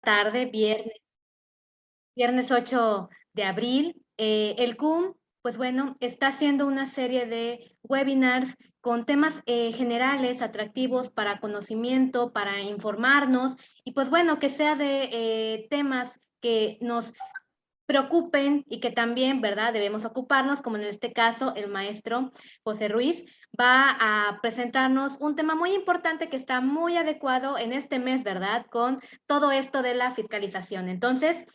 tarde, viernes 8 de abril. El CUM, pues bueno, está haciendo una serie de webinars con temas generales, atractivos para conocimiento, para informarnos, y pues bueno, que sea de temas que nos preocupen y que también, ¿verdad?, debemos ocuparnos, como en este caso el maestro José Ruiz va a presentarnos un tema muy importante que está muy adecuado en este mes, ¿verdad?, con todo esto de la fiscalización. Entonces,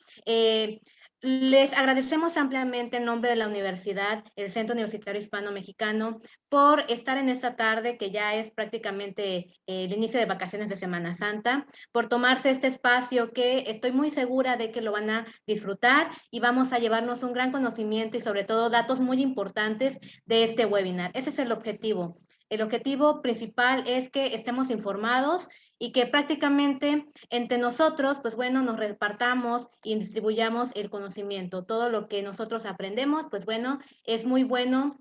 les agradecemos ampliamente en nombre de la universidad, el Centro Universitario Hispano-Mexicano, por estar en esta tarde, que ya es prácticamente el inicio de vacaciones de Semana Santa, por tomarse este espacio que estoy muy segura de que lo van a disfrutar y vamos a llevarnos un gran conocimiento y sobre todo datos muy importantes de este webinar. Ese es el objetivo. El objetivo principal es que estemos informados y que prácticamente entre nosotros, pues bueno, nos repartamos y distribuyamos el conocimiento. Todo lo que nosotros aprendemos, pues bueno, es muy bueno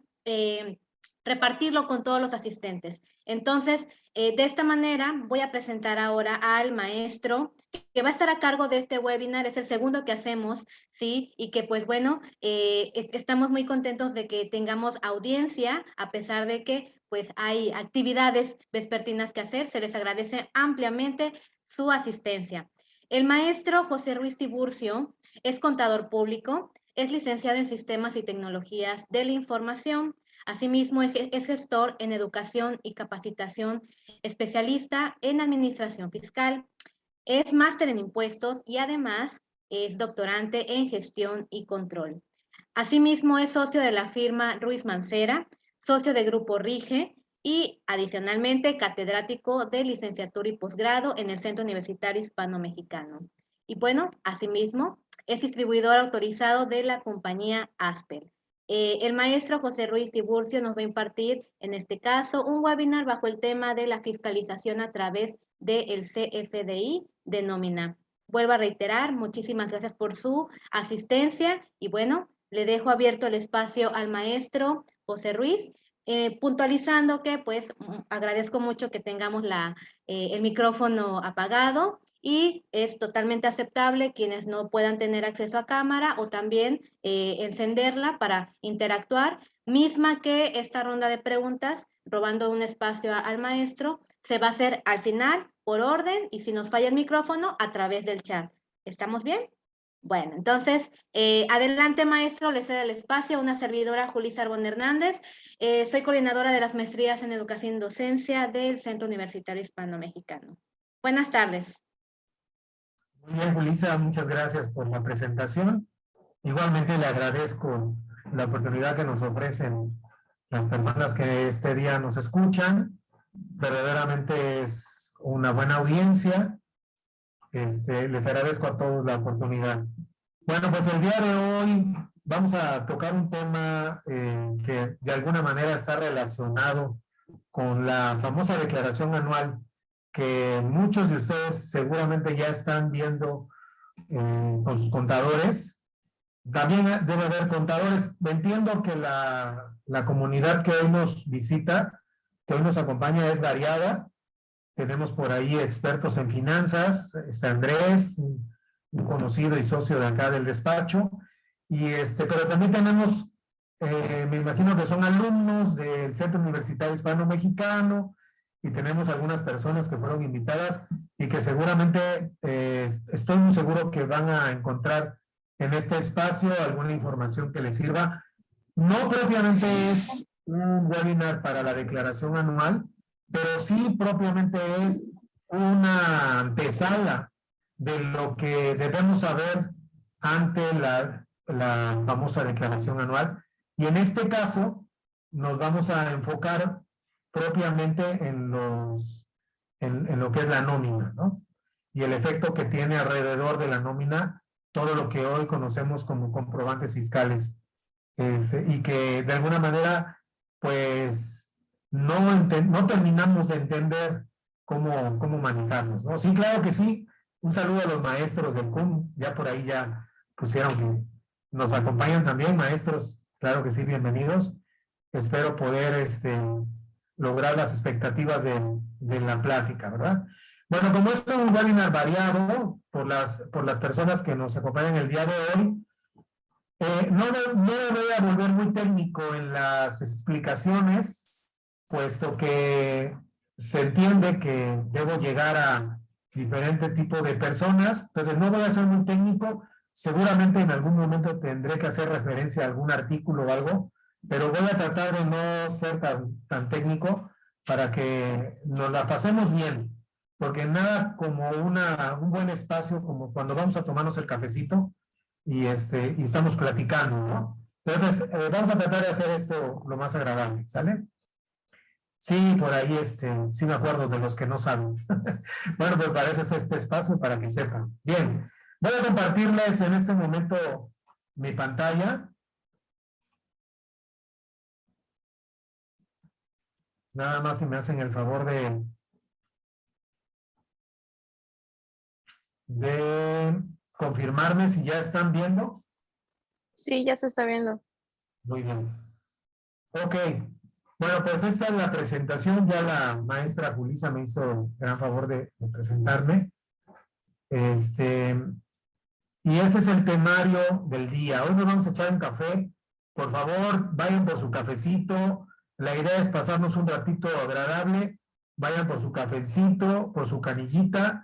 repartirlo con todos los asistentes. Entonces, de esta manera voy a presentar ahora al maestro que va a estar a cargo de este webinar. Es el segundo que hacemos, ¿sí? Y que pues bueno, estamos muy contentos de que tengamos audiencia, a pesar de que pues hay actividades vespertinas que hacer. Se les agradece ampliamente su asistencia. El maestro José Ruiz Tiburcio es contador público, es licenciado en Sistemas y Tecnologías de la Información. Asimismo, es gestor en educación y capacitación, especialista en administración fiscal, es máster en impuestos y además es doctorante en gestión y control. Asimismo, es socio de la firma Ruiz Mancera, socio de Grupo Rige y adicionalmente catedrático de licenciatura y posgrado en el Centro Universitario Hispano-Mexicano. Y bueno, asimismo, es distribuidor autorizado de la compañía Asper. El maestro José Ruiz Tiburcio nos va a impartir, en este caso, un webinar bajo el tema de la fiscalización a través del CFDI de nómina. Vuelvo a reiterar, muchísimas gracias por su asistencia y bueno, le dejo abierto el espacio al maestro José Ruiz, puntualizando que pues agradezco mucho que tengamos el micrófono apagado y es totalmente aceptable quienes no puedan tener acceso a cámara o también encenderla para interactuar, misma que esta ronda de preguntas, robando un espacio al maestro, se va a hacer al final por orden y si nos falla el micrófono a través del chat. ¿Estamos bien? Bueno, entonces, adelante maestro, le cedo el espacio a una servidora, Julissa Arbón Hernández. Soy coordinadora de las maestrías en educación y docencia del Centro Universitario Hispano-Mexicano. Buenas tardes. Muy bien, Julissa, muchas gracias por la presentación. Igualmente le agradezco la oportunidad que nos ofrecen las personas que este día nos escuchan. Verdaderamente es una buena audiencia. Les agradezco a todos la oportunidad. Bueno, pues el día de hoy vamos a tocar un tema que de alguna manera está relacionado con la famosa declaración anual que muchos de ustedes seguramente ya están viendo con sus contadores. También debe haber contadores. Entiendo que la comunidad que hoy nos visita, que hoy nos acompaña, es variada. Tenemos por ahí expertos en finanzas, está Andrés, un conocido y socio de acá del despacho, pero también tenemos, me imagino que son alumnos del Centro Universitario Hispano-Mexicano, y tenemos algunas personas que fueron invitadas y que seguramente estoy muy seguro que van a encontrar en este espacio alguna información que les sirva. No propiamente es un webinar para la declaración anual, pero sí propiamente es una antesala de lo que debemos saber ante la famosa declaración anual. Y en este caso nos vamos a enfocar propiamente en lo que es la nómina, ¿no? Y el efecto que tiene alrededor de la nómina todo lo que hoy conocemos como comprobantes fiscales, y que de alguna manera pues no terminamos de entender cómo manejarnos, ¿no? Sí, claro que sí. Un saludo a los maestros del CUM, ya por ahí ya pusieron que nos acompañan también, maestros, claro que sí, bienvenidos. Espero poder lograr las expectativas de la plática, ¿verdad? Bueno, como esto es un webinar variado por las personas que nos acompañan el día de hoy, no me voy a volver muy técnico en las explicaciones, puesto que se entiende que debo llegar a diferente tipo de personas, entonces no voy a ser muy técnico, seguramente en algún momento tendré que hacer referencia a algún artículo o algo, pero voy a tratar de no ser tan técnico para que nos la pasemos bien, porque nada como un buen espacio, como cuando vamos a tomarnos el cafecito, y estamos platicando, ¿no? Entonces, vamos a tratar de hacer esto lo más agradable, ¿sale? Sí, por ahí, sí me acuerdo de los que no saben. Bueno, pues para eso es este espacio, para que sepan. Bien, voy a compartirles en este momento mi pantalla. Nada más si me hacen el favor de confirmarme si ya están viendo. Sí, ya se está viendo. Muy bien. Ok. Bueno, pues esta es la presentación. Ya la maestra Julisa me hizo el gran favor de presentarme. Y ese es el temario del día. Hoy nos vamos a echar un café. Por favor, vayan por su cafecito. La idea es pasarnos un ratito agradable. Vayan por su cafecito, por su canillita,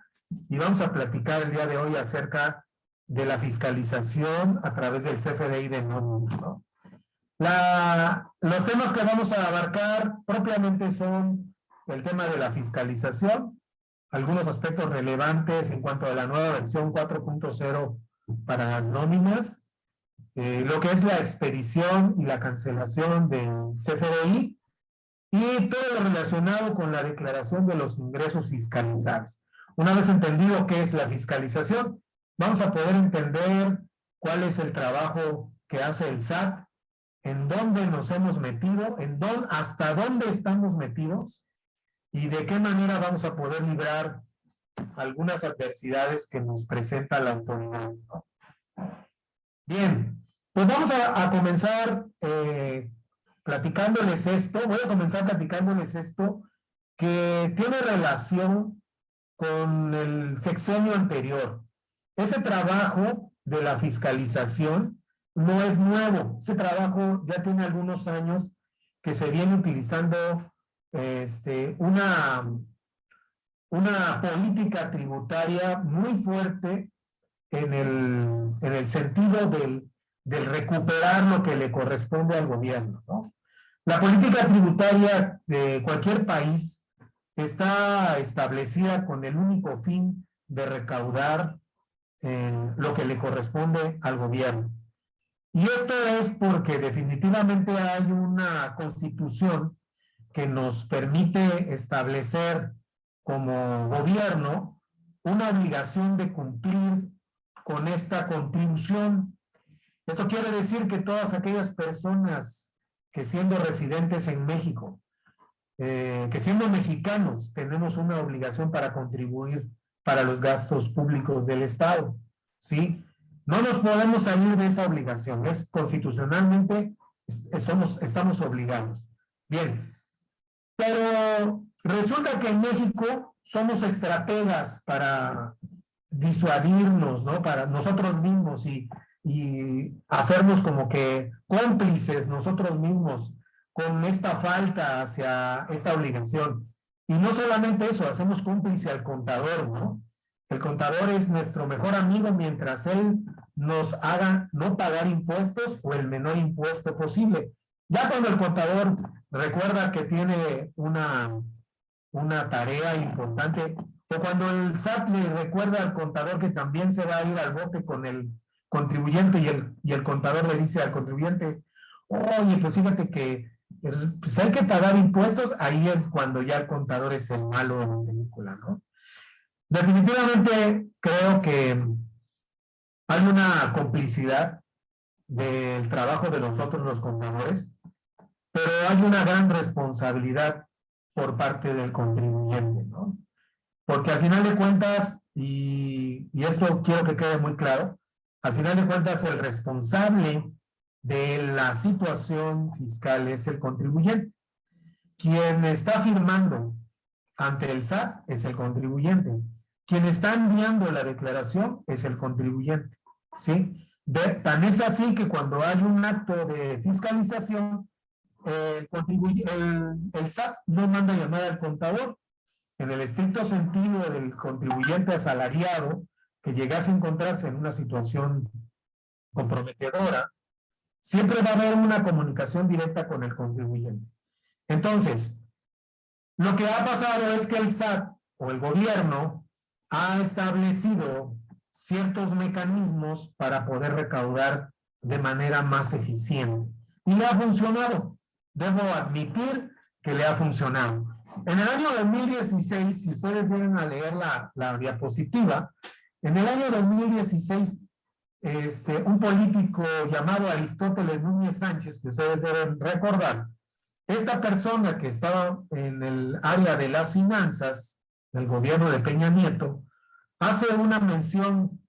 y vamos a platicar el día de hoy acerca de la fiscalización a través del CFDI de nóminas, ¿no? Los temas que vamos a abarcar propiamente son el tema de la fiscalización, algunos aspectos relevantes en cuanto a la nueva versión 4.0 para las nóminas, lo que es la expedición y la cancelación del CFDI y todo lo relacionado con la declaración de los ingresos fiscalizados. Una vez entendido qué es la fiscalización, vamos a poder entender cuál es el trabajo que hace el SAT, en dónde nos hemos metido, hasta dónde estamos metidos y de qué manera vamos a poder librar algunas adversidades que nos presenta la autoridad, ¿no? Bien, pues vamos a comenzar platicándoles esto. Voy a comenzar platicándoles esto que tiene relación con el sexenio anterior. Ese trabajo de la fiscalización no es nuevo. Ese trabajo ya tiene algunos años que se viene utilizando una política tributaria muy fuerte en el sentido del recuperar lo que le corresponde al gobierno, ¿no? La política tributaria de cualquier país está establecida con el único fin de recaudar lo que le corresponde al gobierno. Y esto es porque definitivamente hay una constitución que nos permite establecer como gobierno una obligación de cumplir con esta contribución. Esto quiere decir que todas aquellas personas que siendo residentes en México, que siendo mexicanos, tenemos una obligación para contribuir para los gastos públicos del Estado, ¿sí? No nos podemos salir de esa obligación, es constitucionalmente, estamos obligados. Bien, pero resulta que en México somos estrategas para disuadirnos, ¿no? Para nosotros mismos y hacernos como que cómplices nosotros mismos con esta falta hacia esta obligación. Y no solamente eso, hacemos cómplice al contador, ¿no? El contador es nuestro mejor amigo mientras él nos haga no pagar impuestos o el menor impuesto posible. Ya cuando el contador recuerda que tiene una tarea importante, o cuando el SAT le recuerda al contador que también se va a ir al bote con el contribuyente y el contador le dice al contribuyente, oye, pues fíjate que pues hay que pagar impuestos, ahí es cuando ya el contador es el malo de la película, ¿no? Definitivamente creo que hay una complicidad del trabajo de nosotros los contadores, pero hay una gran responsabilidad por parte del contribuyente, ¿no? Porque al final de cuentas, y esto quiero que quede muy claro, al final de cuentas el responsable de la situación fiscal es el contribuyente. Quien está firmando ante el SAT es el contribuyente. Quien está enviando la declaración es el contribuyente, ¿sí? Tan es así que cuando hay un acto de fiscalización, el SAT no manda llamar al contador. En el estricto sentido del contribuyente asalariado que llegase a encontrarse en una situación comprometedora, siempre va a haber una comunicación directa con el contribuyente. Entonces, lo que ha pasado es que el SAT o el gobierno ha establecido ciertos mecanismos para poder recaudar de manera más eficiente. Y le ha funcionado. Debo admitir que le ha funcionado. En el año 2016, si ustedes llegan a leer la diapositiva, en el año 2016, un político llamado Aristóteles Núñez Sánchez, que ustedes deben recordar, esta persona que estaba en el área de las finanzas del gobierno de Peña Nieto, hace una mención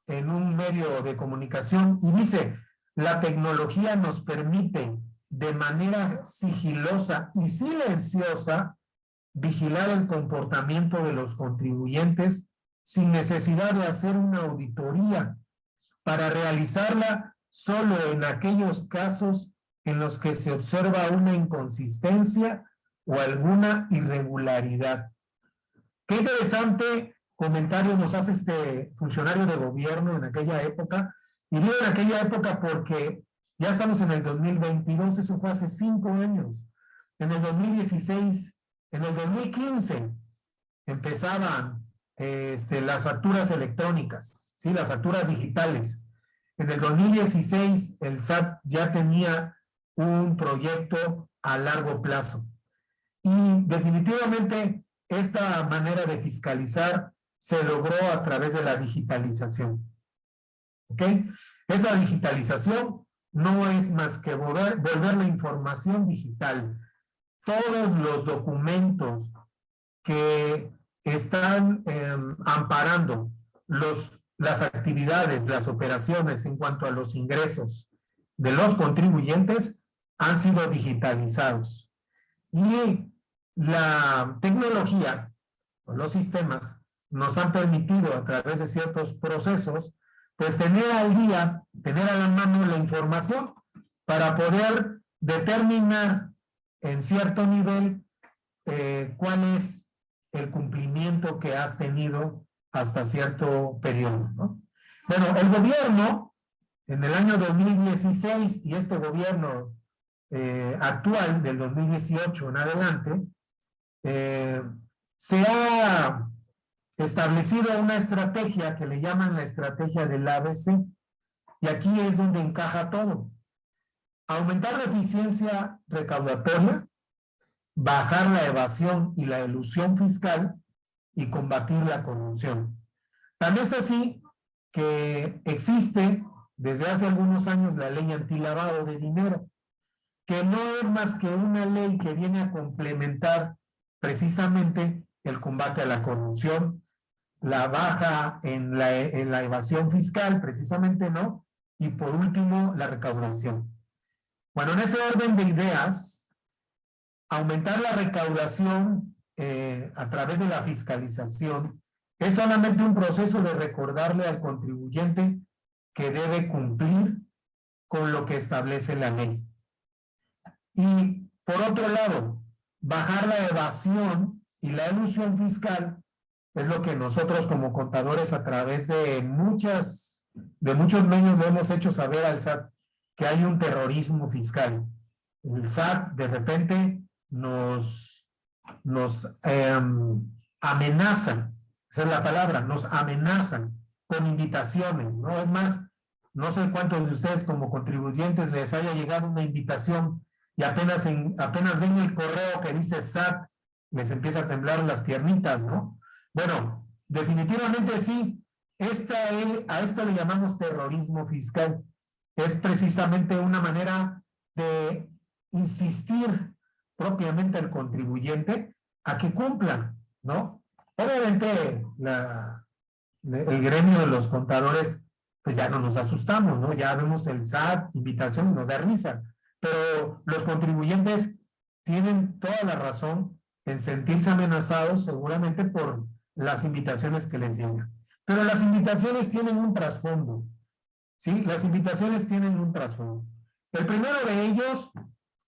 en un medio de comunicación y dice, la tecnología nos permite de manera sigilosa y silenciosa vigilar el comportamiento de los contribuyentes sin necesidad de hacer una auditoría, para realizarla solo en aquellos casos en los que se observa una inconsistencia o alguna irregularidad. Qué interesante comentario nos hace este funcionario de gobierno en aquella época, y digo en aquella época porque ya estamos en el 2022, eso fue hace 5 años. En el 2016, en el 2015, empezaban las facturas electrónicas, ¿sí? Las facturas digitales. En el 2016, el SAT ya tenía un proyecto a largo plazo. Y definitivamente esta manera de fiscalizar se logró a través de la digitalización. ¿Ok? Esa digitalización no es más que volver la información digital. Todos los documentos que están amparando las actividades, las operaciones en cuanto a los ingresos de los contribuyentes han sido digitalizados. Y la tecnología, o los sistemas, nos han permitido a través de ciertos procesos, pues tener al día, tener a la mano la información para poder determinar en cierto nivel cuál es el cumplimiento que has tenido hasta cierto periodo, ¿no? Bueno, el gobierno en el año 2016 y este gobierno actual del 2018 en adelante se ha establecido una estrategia que le llaman la estrategia del ABC, y aquí es donde encaja todo. Aumentar la eficiencia recaudatoria, bajar la evasión y la elusión fiscal y combatir la corrupción. Tan es así que existe desde hace algunos años la ley antilavado de dinero, que no es más que una ley que viene a complementar precisamente el combate a la corrupción, la baja en la evasión fiscal, precisamente, ¿no? Y por último, la recaudación. Bueno, en ese orden de ideas, aumentar la recaudación a través de la fiscalización es solamente un proceso de recordarle al contribuyente que debe cumplir con lo que establece la ley. Y por otro lado, bajar la evasión y la elusión fiscal es lo que nosotros como contadores a través de muchos medios le hemos hecho saber al SAT que hay un terrorismo fiscal. El SAT de repente nos amenazan, esa es la palabra, nos amenazan con invitaciones, ¿no? Es más, no sé cuántos de ustedes como contribuyentes les haya llegado una invitación y apenas ven el correo que dice SAT, les empieza a temblar las piernitas, ¿no? Bueno, definitivamente sí, a esto le llamamos terrorismo fiscal. Es precisamente una manera de insistir propiamente al contribuyente a que cumplan, ¿no? Obviamente el gremio de los contadores, pues ya no nos asustamos, ¿no? Ya vemos el SAT, invitación, nos da risa, pero los contribuyentes tienen toda la razón en sentirse amenazados seguramente por las invitaciones que les llegan. Pero las invitaciones tienen un trasfondo, ¿sí? Las invitaciones tienen un trasfondo. El primero de ellos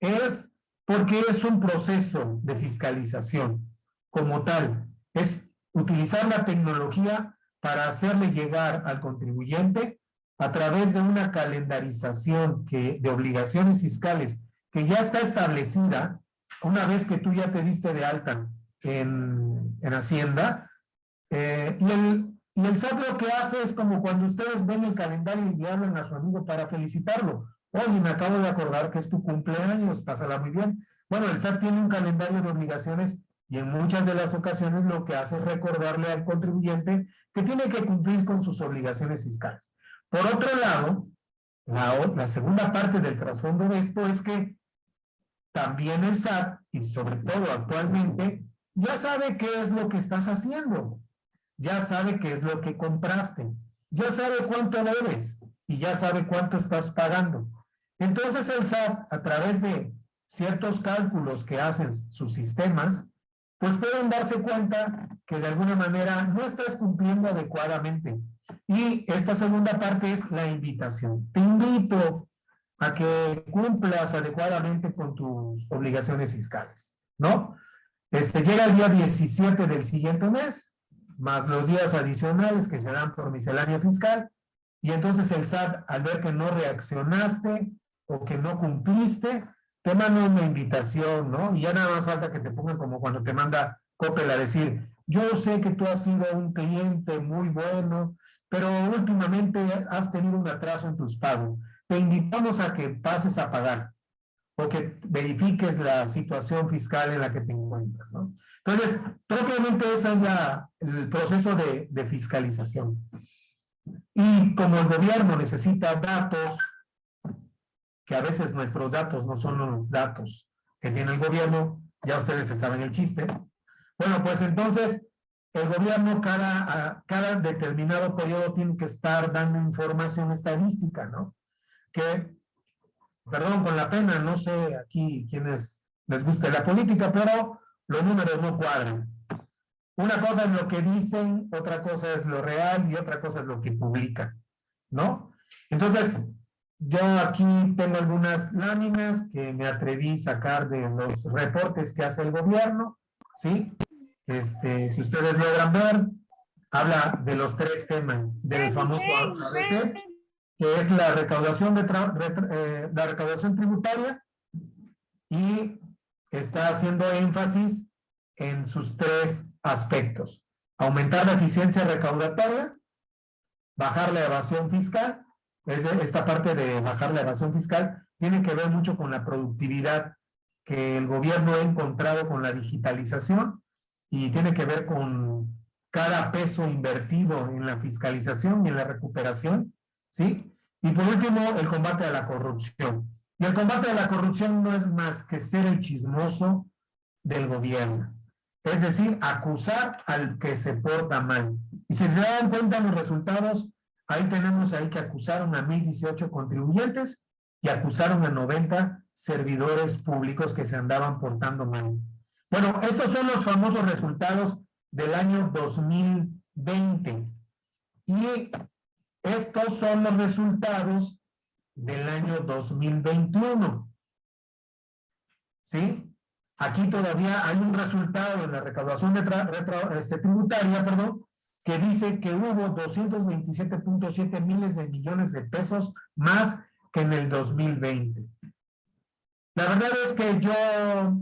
es porque es un proceso de fiscalización como tal. Es utilizar la tecnología para hacerle llegar al contribuyente a través de una calendarización de obligaciones fiscales que ya está establecida una vez que tú ya te diste de alta en Hacienda. Y el SAT lo que hace es como cuando ustedes ven el calendario y le hablan a su amigo para felicitarlo. Oye, me acabo de acordar que es tu cumpleaños, pásala muy bien. Bueno, el SAT tiene un calendario de obligaciones y en muchas de las ocasiones lo que hace es recordarle al contribuyente que tiene que cumplir con sus obligaciones fiscales. Por otro lado, la segunda parte del trasfondo de esto es que también el SAT, y sobre todo actualmente, ya sabe qué es lo que estás haciendo, ya sabe qué es lo que compraste, ya sabe cuánto debes y ya sabe cuánto estás pagando. Entonces el SAT, a través de ciertos cálculos que hacen sus sistemas, pues pueden darse cuenta que de alguna manera no estás cumpliendo adecuadamente. Y esta segunda parte es la invitación. Te invito a que cumplas adecuadamente con tus obligaciones fiscales, ¿no? Llega el día 17 del siguiente mes, más los días adicionales que se dan por misceláneo fiscal, y entonces el SAT, al ver que no reaccionaste o que no cumpliste, te manda una invitación, ¿no? Y ya nada más falta que te pongan como cuando te manda Coppel a decir, yo sé que tú has sido un cliente muy bueno, pero últimamente has tenido un atraso en tus pagos. Te invitamos a que pases a pagar o que verifiques la situación fiscal en la que te encuentras, ¿no? Entonces, propiamente ese es el proceso de fiscalización. Y como el gobierno necesita datos, que a veces nuestros datos no son los datos que tiene el gobierno, ya ustedes se saben el chiste. Bueno, pues entonces el gobierno cada determinado periodo tiene que estar dando información estadística, ¿no? Que, perdón, con la pena, no sé aquí quiénes les guste la política, pero los números no cuadran. Una cosa es lo que dicen, otra cosa es lo real y otra cosa es lo que publican, ¿no? Entonces, yo aquí tengo algunas láminas que me atreví a sacar de los reportes que hace el gobierno, ¿sí? Si ustedes logran ver, habla de los tres temas del famoso ABC, que es la recaudación, la recaudación tributaria, y está haciendo énfasis en sus tres aspectos: aumentar la eficiencia recaudatoria, bajar la evasión fiscal. Esta parte de bajar la evasión fiscal tiene que ver mucho con la productividad que el gobierno ha encontrado con la digitalización y tiene que ver con cada peso invertido en la fiscalización y en la recuperación, ¿sí? Y por último, el combate a la corrupción. Y el combate a la corrupción no es más que ser el chismoso del gobierno. Es decir, acusar al que se porta mal. Y si se dan cuenta los resultados, ahí tenemos que acusaron a 1,018 contribuyentes y acusaron a 90 servidores públicos que se andaban portando mal. Bueno, estos son los famosos resultados del año 2020. Y estos son los resultados del año 2021. ¿Sí? Aquí todavía hay un resultado de la recaudación tributaria, que dice que hubo 227.7 miles de millones de pesos más que en el 2020. La verdad es que yo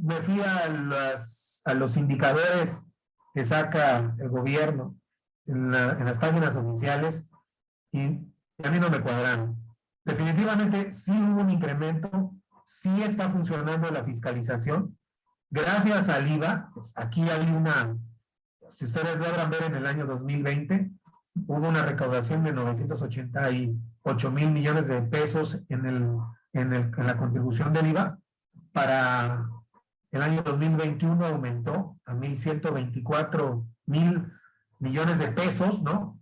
me fui a los indicadores que saca el gobierno en las páginas oficiales y a mí no me cuadraron. Definitivamente sí hubo un incremento, sí está funcionando la fiscalización. Gracias al IVA, aquí hay si ustedes logran ver en el año 2020, hubo una recaudación de 988 mil millones de pesos en la contribución del IVA. Para el año 2021 aumentó a 1,124 mil millones de pesos, ¿no?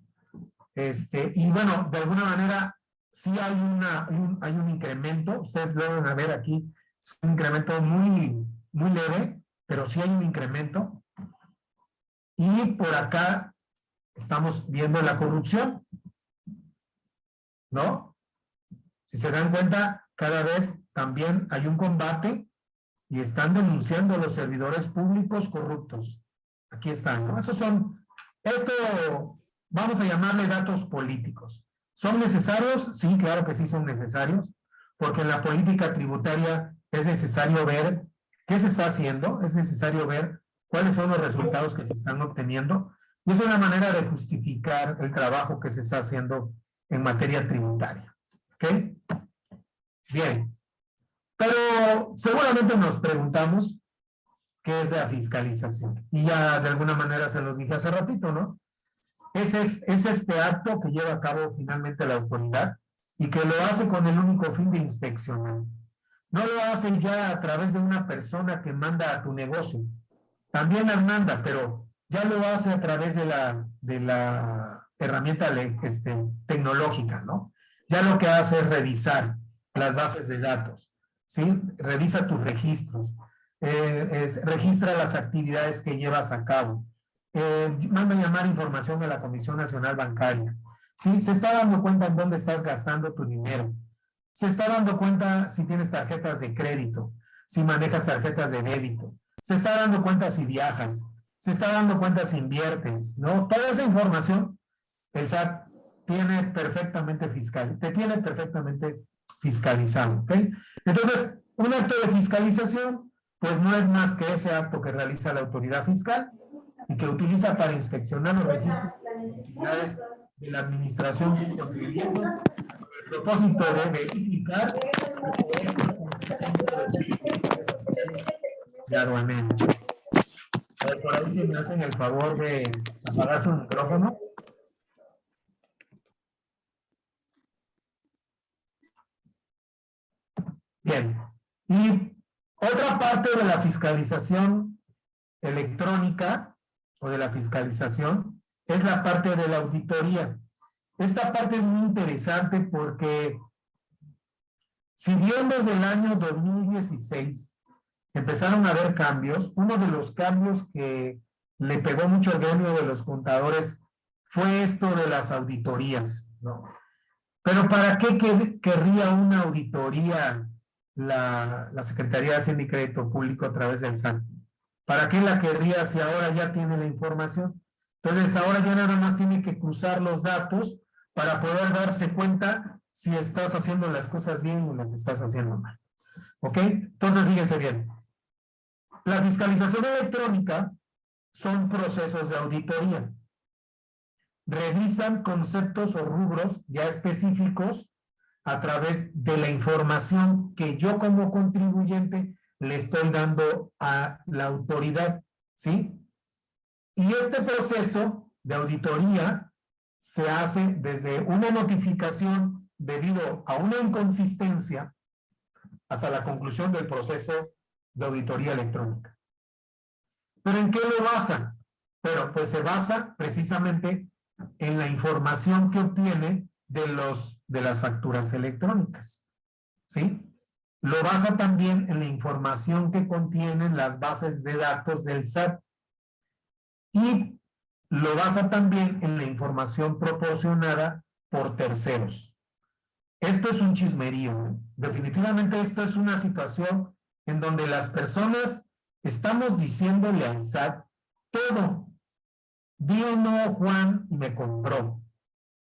Y bueno, de alguna manera sí hay un incremento. Ustedes lo van a ver aquí, es un incremento muy leve, pero sí hay un incremento. Y por acá estamos viendo la corrupción, ¿no? Si se dan cuenta, cada vez también hay un combate y están denunciando a los servidores públicos corruptos. Aquí están, ¿no? Esto vamos a llamarle datos políticos. ¿Son necesarios? Sí, claro que sí son necesarios, porque en la política tributaria es necesario ver qué se está haciendo, es necesario ver cuáles son los resultados que se están obteniendo, y es una manera de justificar el trabajo que se está haciendo en materia tributaria. ¿Ok? Bien. Pero seguramente nos preguntamos qué es la fiscalización. Y ya de alguna manera se los dije hace ratito, ¿no? Es este acto que lleva a cabo finalmente la autoridad y que lo hace con el único fin de inspeccionar. No lo hace ya a través de una persona que manda a tu negocio. También las manda, pero ya lo hace a través de la herramienta tecnológica, ¿no? Ya lo que hace es revisar las bases de datos, ¿sí? Revisa tus registros, registra las actividades que llevas a cabo, manda a llamar información a la Comisión Nacional Bancaria, ¿sí? Se está dando cuenta en dónde estás gastando tu dinero, se está dando cuenta si tienes tarjetas de crédito, si manejas tarjetas de débito, se está dando cuenta si viajas, se está dando cuenta si inviertes, ¿no? Toda esa información el SAT te tiene perfectamente fiscalizado, ¿ok? Entonces, un acto de fiscalización, pues no es más que ese acto que realiza la autoridad fiscal y que utiliza para inspeccionar los registros de actividades de la administración del contribuyente con el propósito de verificar de aduanero. Por ahí si me hacen el favor de apagar su micrófono. Bien, y otra parte de la fiscalización electrónica o de la fiscalización es la parte de la auditoría. Esta parte es muy interesante porque si bien desde el año 2016 empezaron a haber cambios, uno de los cambios que le pegó mucho al gremio de los contadores fue esto de las auditorías, ¿no? Pero ¿para qué querría una auditoría la Secretaría de Hacienda y Crédito Público a través del SAT? ¿Para qué la querría si ahora ya tiene la información? Entonces ahora ya nada más tiene que cruzar los datos para poder darse cuenta si estás haciendo las cosas bien o las estás haciendo mal. ¿Ok? Entonces fíjense bien. La fiscalización electrónica son procesos de auditoría. Revisan conceptos o rubros ya específicos a través de la información que yo como contribuyente le estoy dando a la autoridad, ¿sí? Y este proceso de auditoría se hace desde una notificación debido a una inconsistencia hasta la conclusión del proceso de auditoría electrónica. ¿Pero en qué lo basan? Pero pues se basa precisamente en la información que obtiene de las facturas electrónicas, ¿sí? Lo basa también en la información que contienen las bases de datos del SAT y lo basa también en la información proporcionada por terceros. Esto es un chismerío, ¿no? Definitivamente esto es una situación en donde las personas estamos diciéndole al SAT todo. Vino Juan y me compró,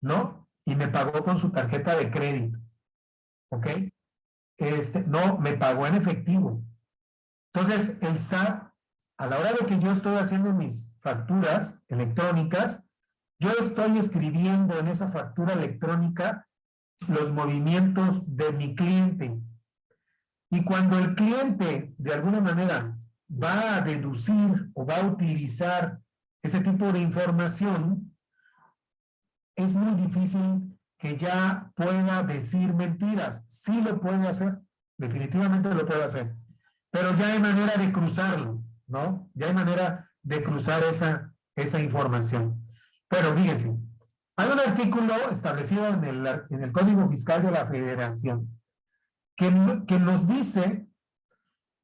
¿no? Y me pagó con su tarjeta de crédito, ¿ok? No, me pagó en efectivo. Entonces, el SAT, a la hora de que yo estoy haciendo mis facturas electrónicas, yo estoy escribiendo en esa factura electrónica los movimientos de mi cliente. Y cuando el cliente, de alguna manera, va a deducir o va a utilizar ese tipo de información, es muy difícil que ya pueda decir mentiras. Sí lo puede hacer, definitivamente lo puede hacer, pero ya hay manera de cruzarlo, ¿no? Ya hay manera de cruzar esa información. Pero fíjense, hay un artículo establecido en el Código Fiscal de la Federación que nos dice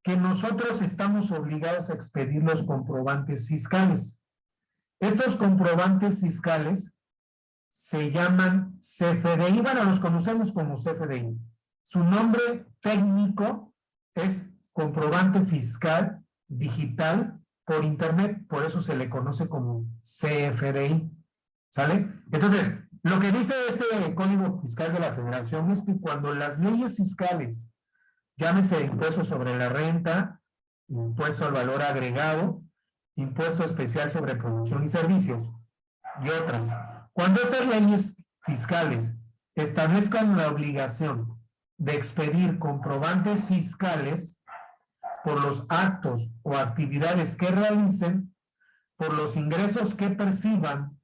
que nosotros estamos obligados a expedir los comprobantes fiscales. Estos comprobantes fiscales se llaman CFDI, bueno, los conocemos como CFDI. Su nombre técnico es comprobante fiscal digital por internet, por eso se le conoce como CFDI, ¿sale? Entonces, lo que dice este Código Fiscal de la Federación es que cuando las leyes fiscales, llámese impuesto sobre la renta, impuesto al valor agregado, impuesto especial sobre producción y servicios, y otras, cuando estas leyes fiscales establezcan la obligación de expedir comprobantes fiscales por los actos o actividades que realicen, por los ingresos que perciban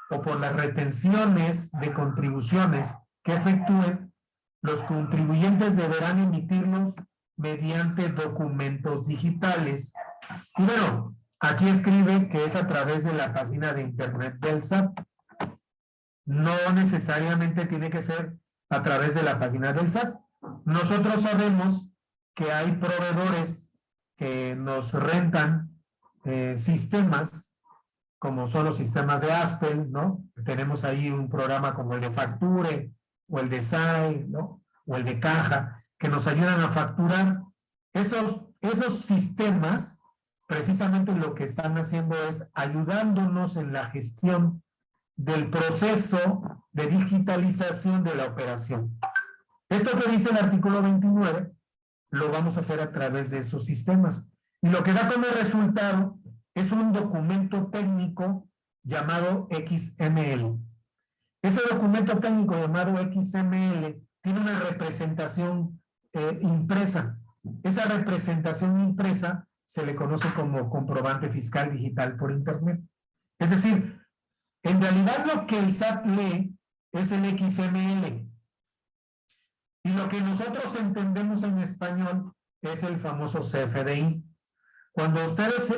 o por las retenciones de contribuciones que efectúen, los contribuyentes deberán emitirlos mediante documentos digitales. Y bueno, aquí escribe que es a través de la página de internet del SAT. No necesariamente tiene que ser a través de la página del SAT. Nosotros sabemos que hay proveedores que nos rentan sistemas, como son los sistemas de Aspel, ¿no? Tenemos ahí un programa como el de Facture, o el de SAE, ¿no? O el de Caja, que nos ayudan a facturar. Esos sistemas, precisamente lo que están haciendo es ayudándonos en la gestión del proceso de digitalización de la operación. Esto que dice el artículo 29, lo vamos a hacer a través de esos sistemas. Y lo que da como resultado es un documento técnico llamado XML. Ese documento técnico llamado XML tiene una representación impresa. Esa representación impresa se le conoce como comprobante fiscal digital por internet. Es decir, en realidad lo que el SAT lee es el XML. Y lo que nosotros entendemos en español es el famoso CFDI. Cuando ustedes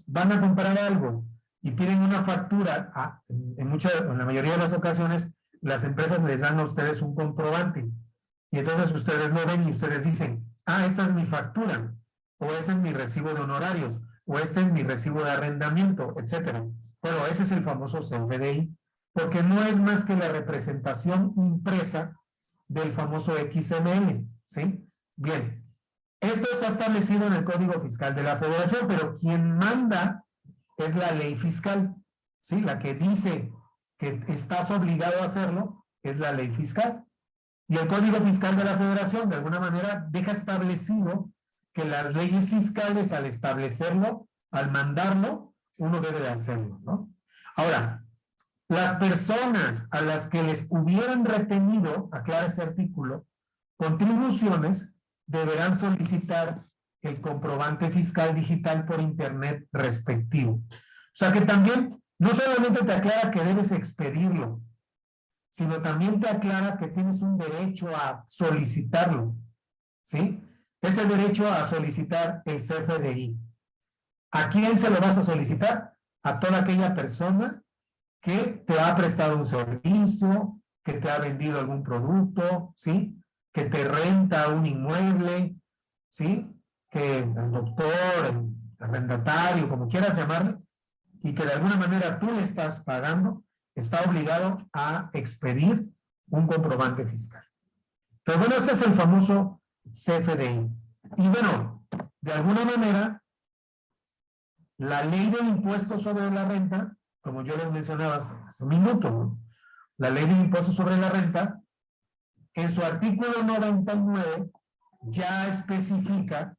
van a comprar algo y piden una factura, en la mayoría de las ocasiones, las empresas les dan a ustedes un comprobante. Y entonces ustedes lo ven y ustedes dicen, esta es mi factura, o ese es mi recibo de honorarios, o este es mi recibo de arrendamiento, etcétera. Bueno, ese es el famoso CFDI, porque no es más que la representación impresa del famoso XML, ¿sí? Bien, esto está establecido en el Código Fiscal de la Federación, pero quien manda es la ley fiscal, ¿sí? La que dice que estás obligado a hacerlo es la ley fiscal. Y el Código Fiscal de la Federación, de alguna manera, deja establecido que las leyes fiscales, al establecerlo, al mandarlo, uno debe de hacerlo, ¿no? Ahora, las personas a las que les hubieran retenido, aclara ese artículo, contribuciones, deberán solicitar el comprobante fiscal digital por internet respectivo. O sea que también, no solamente te aclara que debes expedirlo, sino también te aclara que tienes un derecho a solicitarlo, ¿sí? Ese derecho a solicitar el CFDI. ¿A quién se lo vas a solicitar? A toda aquella persona que te ha prestado un servicio, que te ha vendido algún producto, ¿sí? Que te renta un inmueble, ¿sí? Que el doctor, el arrendatario, como quieras llamarle, y que de alguna manera tú le estás pagando, está obligado a expedir un comprobante fiscal. Pero bueno, este es el famoso CFDI. Y bueno, de alguna manera, la ley del impuesto sobre la renta, como yo les mencionaba hace un minuto, ¿no? La ley del impuesto sobre la renta, en su artículo 99, ya especifica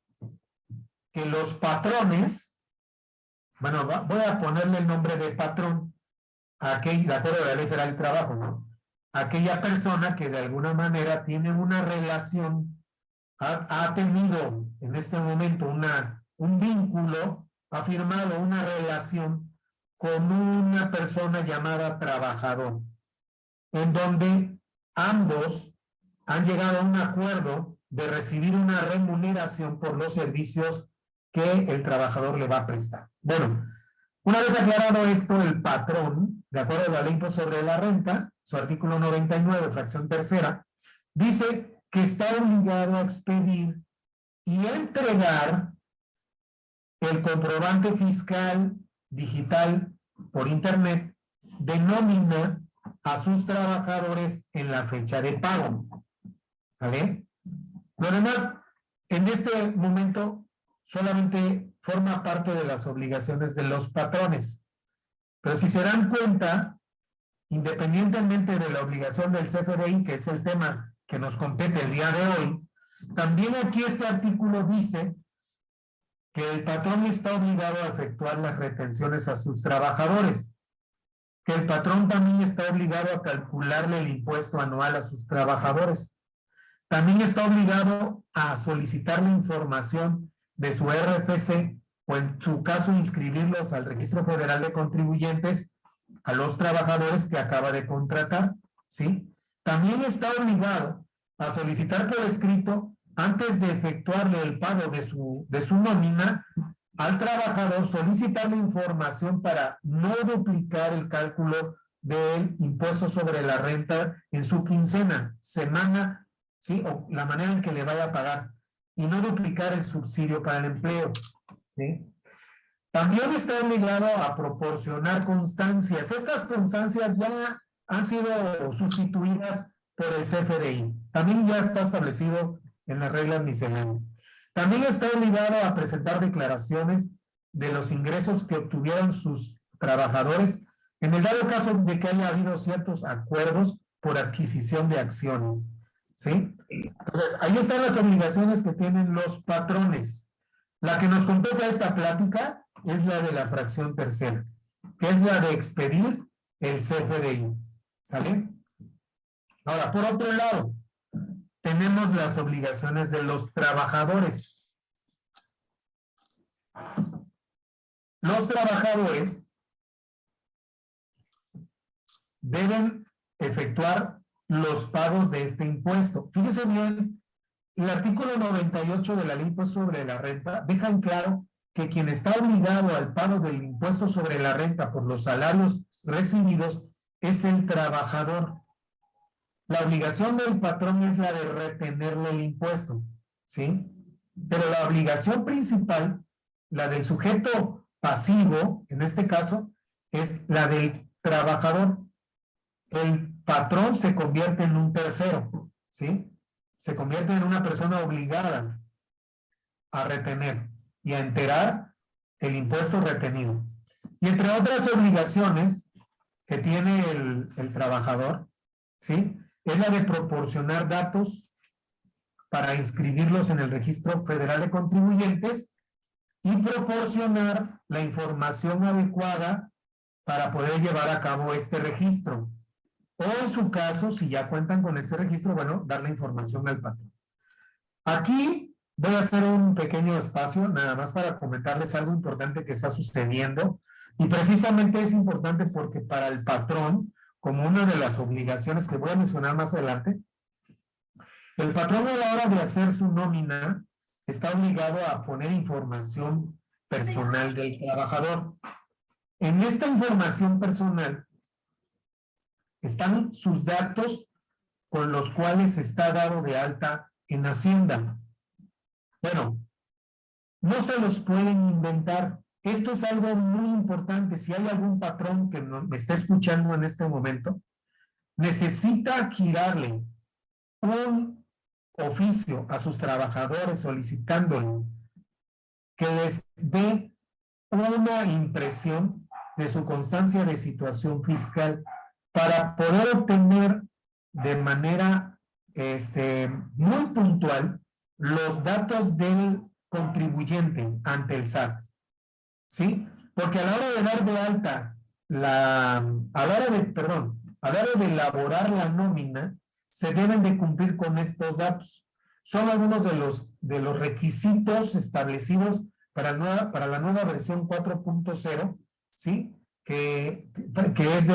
que los patrones, bueno, voy a ponerle el nombre de patrón, de acuerdo a la Ley Federal del Trabajo, ¿no? Aquella persona que de alguna manera tiene una relación, ha tenido en este momento un vínculo, ha firmado una relación con una persona llamada trabajador, en donde ambos han llegado a un acuerdo de recibir una remuneración por los servicios que el trabajador le va a prestar. Bueno, una vez aclarado esto, el patrón, de acuerdo a la ley sobre la renta, su artículo 99, fracción tercera, dice que está obligado a expedir y entregar el comprobante fiscal digital por internet de nómina a sus trabajadores en la fecha de pago. ¿Vale? Lo demás, en este momento, solamente forma parte de las obligaciones de los patrones. Pero si se dan cuenta, independientemente de la obligación del CFDI, que es el tema que nos compete el día de hoy, también aquí este artículo dice que el patrón está obligado a efectuar las retenciones a sus trabajadores, que el patrón también está obligado a calcularle el impuesto anual a sus trabajadores, también está obligado a solicitar la información de su RFC o en su caso inscribirlos al Registro Federal de Contribuyentes a los trabajadores que acaba de contratar, ¿sí? También está obligado a solicitar por escrito, antes de efectuarle el pago de su nómina, al trabajador solicitar la información para no duplicar el cálculo del impuesto sobre la renta en su quincena, semana, ¿sí? O la manera en que le vaya a pagar, y no duplicar el subsidio para el empleo, ¿sí? También está obligado a proporcionar constancias. Estas constancias ya han sido sustituidas por el CFDI. También ya está establecido en las reglas misceláneas. También está obligado a presentar declaraciones de los ingresos que obtuvieron sus trabajadores en el dado caso de que haya habido ciertos acuerdos por adquisición de acciones, ¿sí? Entonces, ahí están las obligaciones que tienen los patrones. La que nos compete esta plática es la de la fracción tercera, que es la de expedir el CFDI, ¿sale? Ahora, por otro lado, tenemos las obligaciones de los trabajadores. Los trabajadores deben efectuar los pagos de este impuesto. Fíjese bien, el artículo 98 de la Ley Impuesto sobre la Renta deja en claro que quien está obligado al pago del impuesto sobre la renta por los salarios recibidos es el trabajador. La obligación del patrón es la de retenerle el impuesto, ¿sí? Pero la obligación principal, la del sujeto pasivo, en este caso, es la del trabajador. El patrón se convierte en un tercero, ¿sí? Se convierte en una persona obligada a retener y a enterar el impuesto retenido. Y entre otras obligaciones que tiene el trabajador, ¿sí? Es la de proporcionar datos para inscribirlos en el Registro Federal de Contribuyentes y proporcionar la información adecuada para poder llevar a cabo este registro. O en su caso, si ya cuentan con este registro, bueno, dar la información al patrón. Aquí voy a hacer un pequeño espacio, nada más para comentarles algo importante que está sucediendo. Y precisamente es importante porque para el patrón, como una de las obligaciones que voy a mencionar más adelante, el patrón a la hora de hacer su nómina está obligado a poner información personal del trabajador. En esta información personal están sus datos con los cuales está dado de alta en Hacienda. Bueno, no se los pueden inventar. Esto es algo muy importante. Si hay algún patrón que me está escuchando en este momento, necesita girarle un oficio a sus trabajadores solicitándole que les dé una impresión de su constancia de situación fiscal para poder obtener de manera muy puntual los datos del contribuyente ante el SAT. ¿Sí? Porque a la hora de dar de alta, a la hora de elaborar la nómina, se deben de cumplir con estos datos. Son algunos de los requisitos establecidos para la nueva versión 4.0, ¿sí? Que es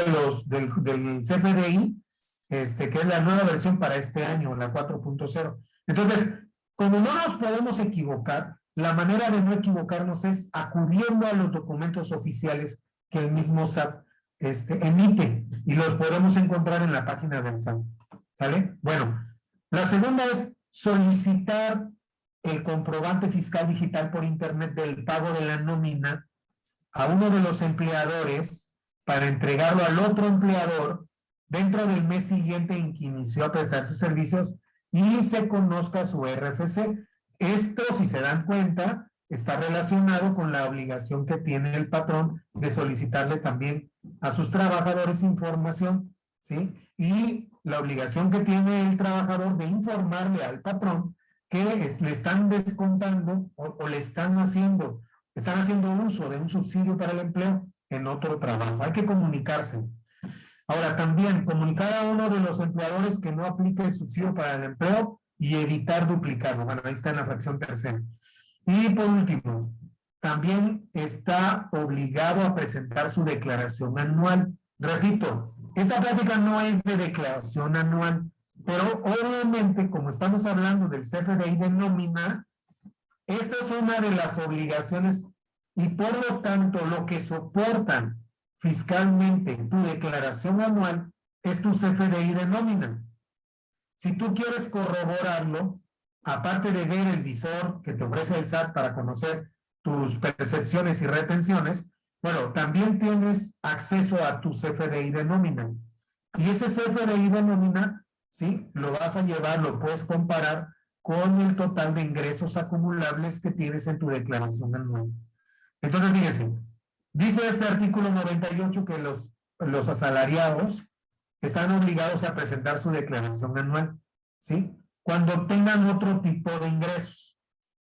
del CFDI, que es la nueva versión para este año, la 4.0. Entonces, como no nos podemos equivocar, la manera de no equivocarnos es acudiendo a los documentos oficiales que el mismo SAT emite, y los podemos encontrar en la página del SAT. ¿Vale? Bueno, la segunda es solicitar el comprobante fiscal digital por internet del pago de la nómina a uno de los empleadores para entregarlo al otro empleador dentro del mes siguiente en que inició a prestar sus servicios y se conozca su RFC. Esto, si se dan cuenta, está relacionado con la obligación que tiene el patrón de solicitarle también a sus trabajadores información, ¿sí? Y la obligación que tiene el trabajador de informarle al patrón que le están descontando o le están haciendo uso de un subsidio para el empleo en otro trabajo. Hay que comunicarse. Ahora, también comunicar a uno de los empleadores que no aplique el subsidio para el empleo y evitar duplicarlo. Bueno, ahí está en la fracción tercera. Y por último, también está obligado a presentar su declaración anual. Repito, esta plática no es de declaración anual, pero obviamente, como estamos hablando del CFDI de nómina, esta es una de las obligaciones y por lo tanto lo que soportan fiscalmente tu declaración anual es tu CFDI de nómina. Si tú quieres corroborarlo, aparte de ver el visor que te ofrece el SAT para conocer tus percepciones y retenciones, bueno, también tienes acceso a tu CFDI de nómina. Y ese CFDI de nómina, ¿sí? Lo vas a llevar, lo puedes comparar con el total de ingresos acumulables que tienes en tu declaración anual. Entonces, fíjense, dice este artículo 98 que los asalariados están obligados a presentar su declaración anual, ¿sí? Cuando tengan otro tipo de ingresos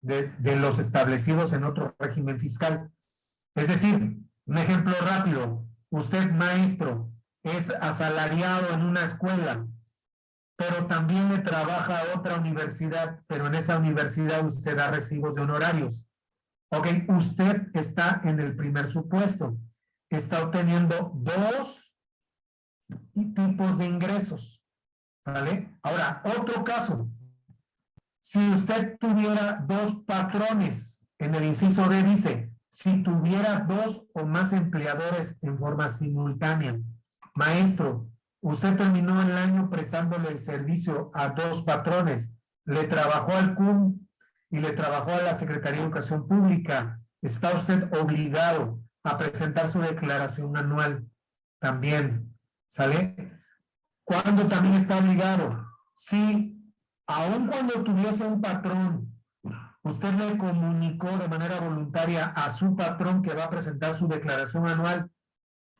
de los establecidos en otro régimen fiscal. Es decir, un ejemplo rápido, usted maestro es asalariado en una escuela, pero también le trabaja a otra universidad, pero en esa universidad usted da recibos de honorarios. Ok, usted está en el primer supuesto, está obteniendo dos tipos de ingresos, ¿vale? Ahora, otro caso, si usted tuviera dos patrones, en el inciso D dice, si tuviera dos o más empleadores en forma simultánea, maestro, usted terminó el año prestándole el servicio a dos patrones, le trabajó al CUM y le trabajó a la Secretaría de Educación Pública, está usted obligado a presentar su declaración anual también, ¿sale? ¿Cuándo también está obligado? Si aun cuando tuviese un patrón, usted le comunicó de manera voluntaria a su patrón que va a presentar su declaración anual,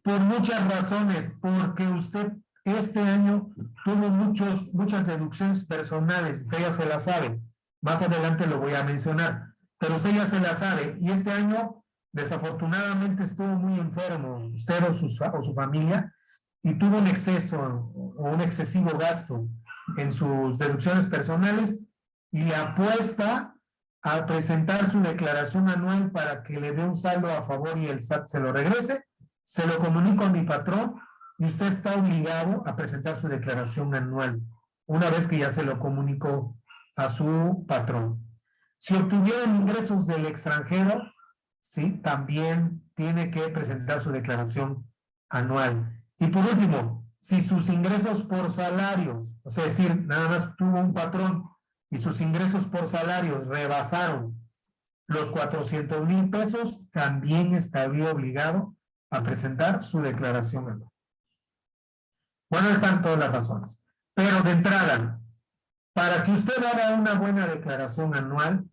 por muchas razones, porque usted este año tuvo muchas deducciones personales, usted ya se la sabe, más adelante lo voy a mencionar, pero usted ya se la sabe, y este año desafortunadamente estuvo muy enfermo, usted o su familia, y tuvo un exceso o un excesivo gasto en sus deducciones personales, y le apuesta a presentar su declaración anual para que le dé un saldo a favor y el SAT se lo regrese, se lo comunico a mi patrón y usted está obligado a presentar su declaración anual una vez que ya se lo comunicó a su patrón. Si obtuvieron ingresos del extranjero, sí, también tiene que presentar su declaración anual. Y por último, si sus ingresos por salarios, o sea, es decir, nada más tuvo un patrón y sus ingresos por salarios rebasaron los 400,000 pesos, también estaría obligado a presentar su declaración anual. Bueno, están todas las razones. Pero de entrada, para que usted haga una buena declaración anual,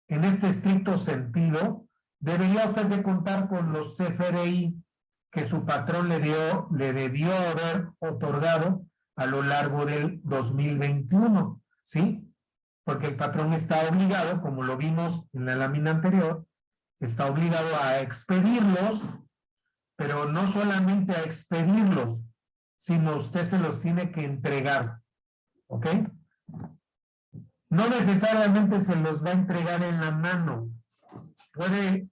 en este estricto sentido, debería usted de contar con los CFDI que su patrón le debió haber otorgado a lo largo del 2021, ¿sí? Porque el patrón está obligado, como lo vimos en la lámina anterior, está obligado a expedirlos, pero no solamente a expedirlos, sino usted se los tiene que entregar, ¿ok? No necesariamente se los va a entregar en la mano.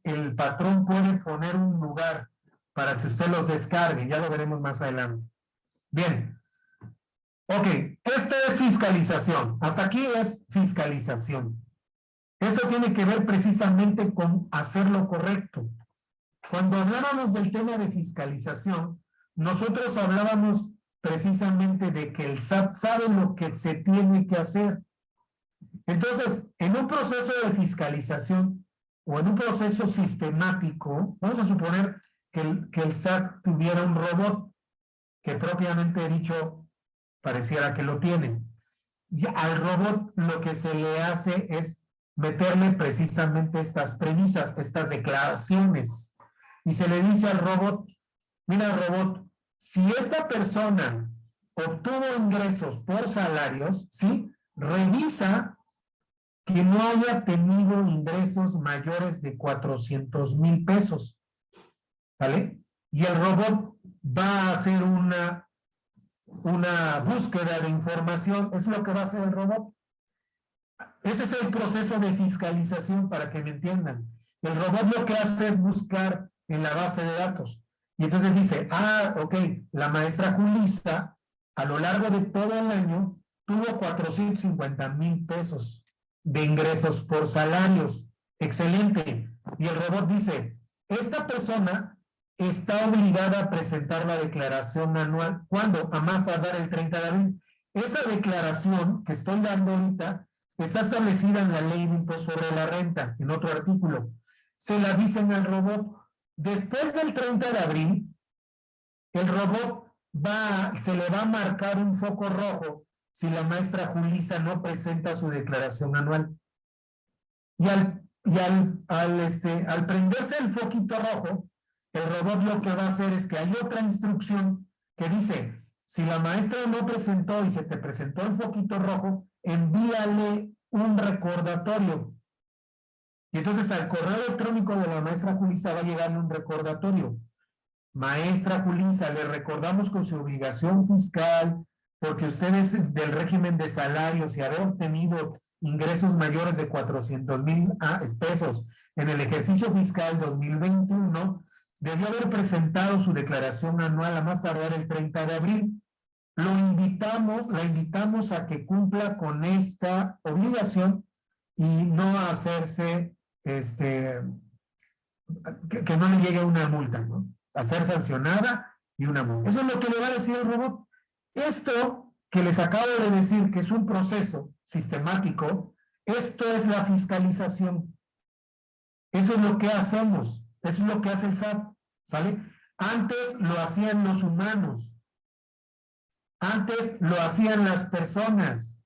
El patrón puede poner un lugar para que usted los descargue, ya lo veremos más adelante. Bien. Ok, esto es fiscalización. Hasta aquí es fiscalización. Esto tiene que ver precisamente con hacer lo correcto. Cuando hablábamos del tema de fiscalización, nosotros hablábamos precisamente de que el SAT sabe lo que se tiene que hacer. Entonces, en un proceso de fiscalización o en un proceso sistemático, vamos a suponer que el SAT tuviera un robot que propiamente dicho pareciera que lo tiene. Y al robot lo que se le hace es meterle precisamente estas premisas, estas declaraciones. Y se le dice al robot, mira robot, si esta persona obtuvo ingresos por salarios, ¿sí? Revisa que no haya tenido ingresos mayores de 400,000 pesos, ¿vale? Y el robot va a hacer una búsqueda de información, es lo que va a hacer el robot. Ese es el proceso de fiscalización, para que me entiendan. El robot lo que hace es buscar en la base de datos. Y entonces dice, ok, la maestra Julissa, a lo largo de todo el año, tuvo 450,000 pesos de ingresos por salarios. Excelente. Y el robot dice, esta persona está obligada a presentar la declaración anual. ¿Cuándo? A más tardar el 30 de abril. Esa declaración que estoy dando ahorita está establecida en la ley de impuesto sobre la renta, en otro artículo. Se la dicen al robot. Después del 30 de abril, el robot se le va a marcar un foco rojo si la maestra Julissa no presenta su declaración anual. Y al prenderse el foquito rojo, el robot lo que va a hacer es que hay otra instrucción que dice, si la maestra no presentó y se te presentó el foquito rojo, envíale un recordatorio. Y entonces al correo electrónico de la maestra Julissa va a llegarle un recordatorio. Maestra Julissa, le recordamos con su obligación fiscal, porque usted es del régimen de salarios y haber obtenido ingresos mayores de 400,000 pesos en el ejercicio fiscal 2021, debió haber presentado su declaración anual a más tardar el 30 de abril. La invitamos a que cumpla con esta obligación y no a hacerse, que no le llegue una multa, ¿no? A ser sancionada y una multa. Eso es lo que le va a decir el robot. Esto que les acabo de decir, que es un proceso sistemático, esto es la fiscalización. Eso es lo que hacemos. Eso es lo que hace el SAT, ¿sale? Antes lo hacían los humanos. Antes lo hacían las personas.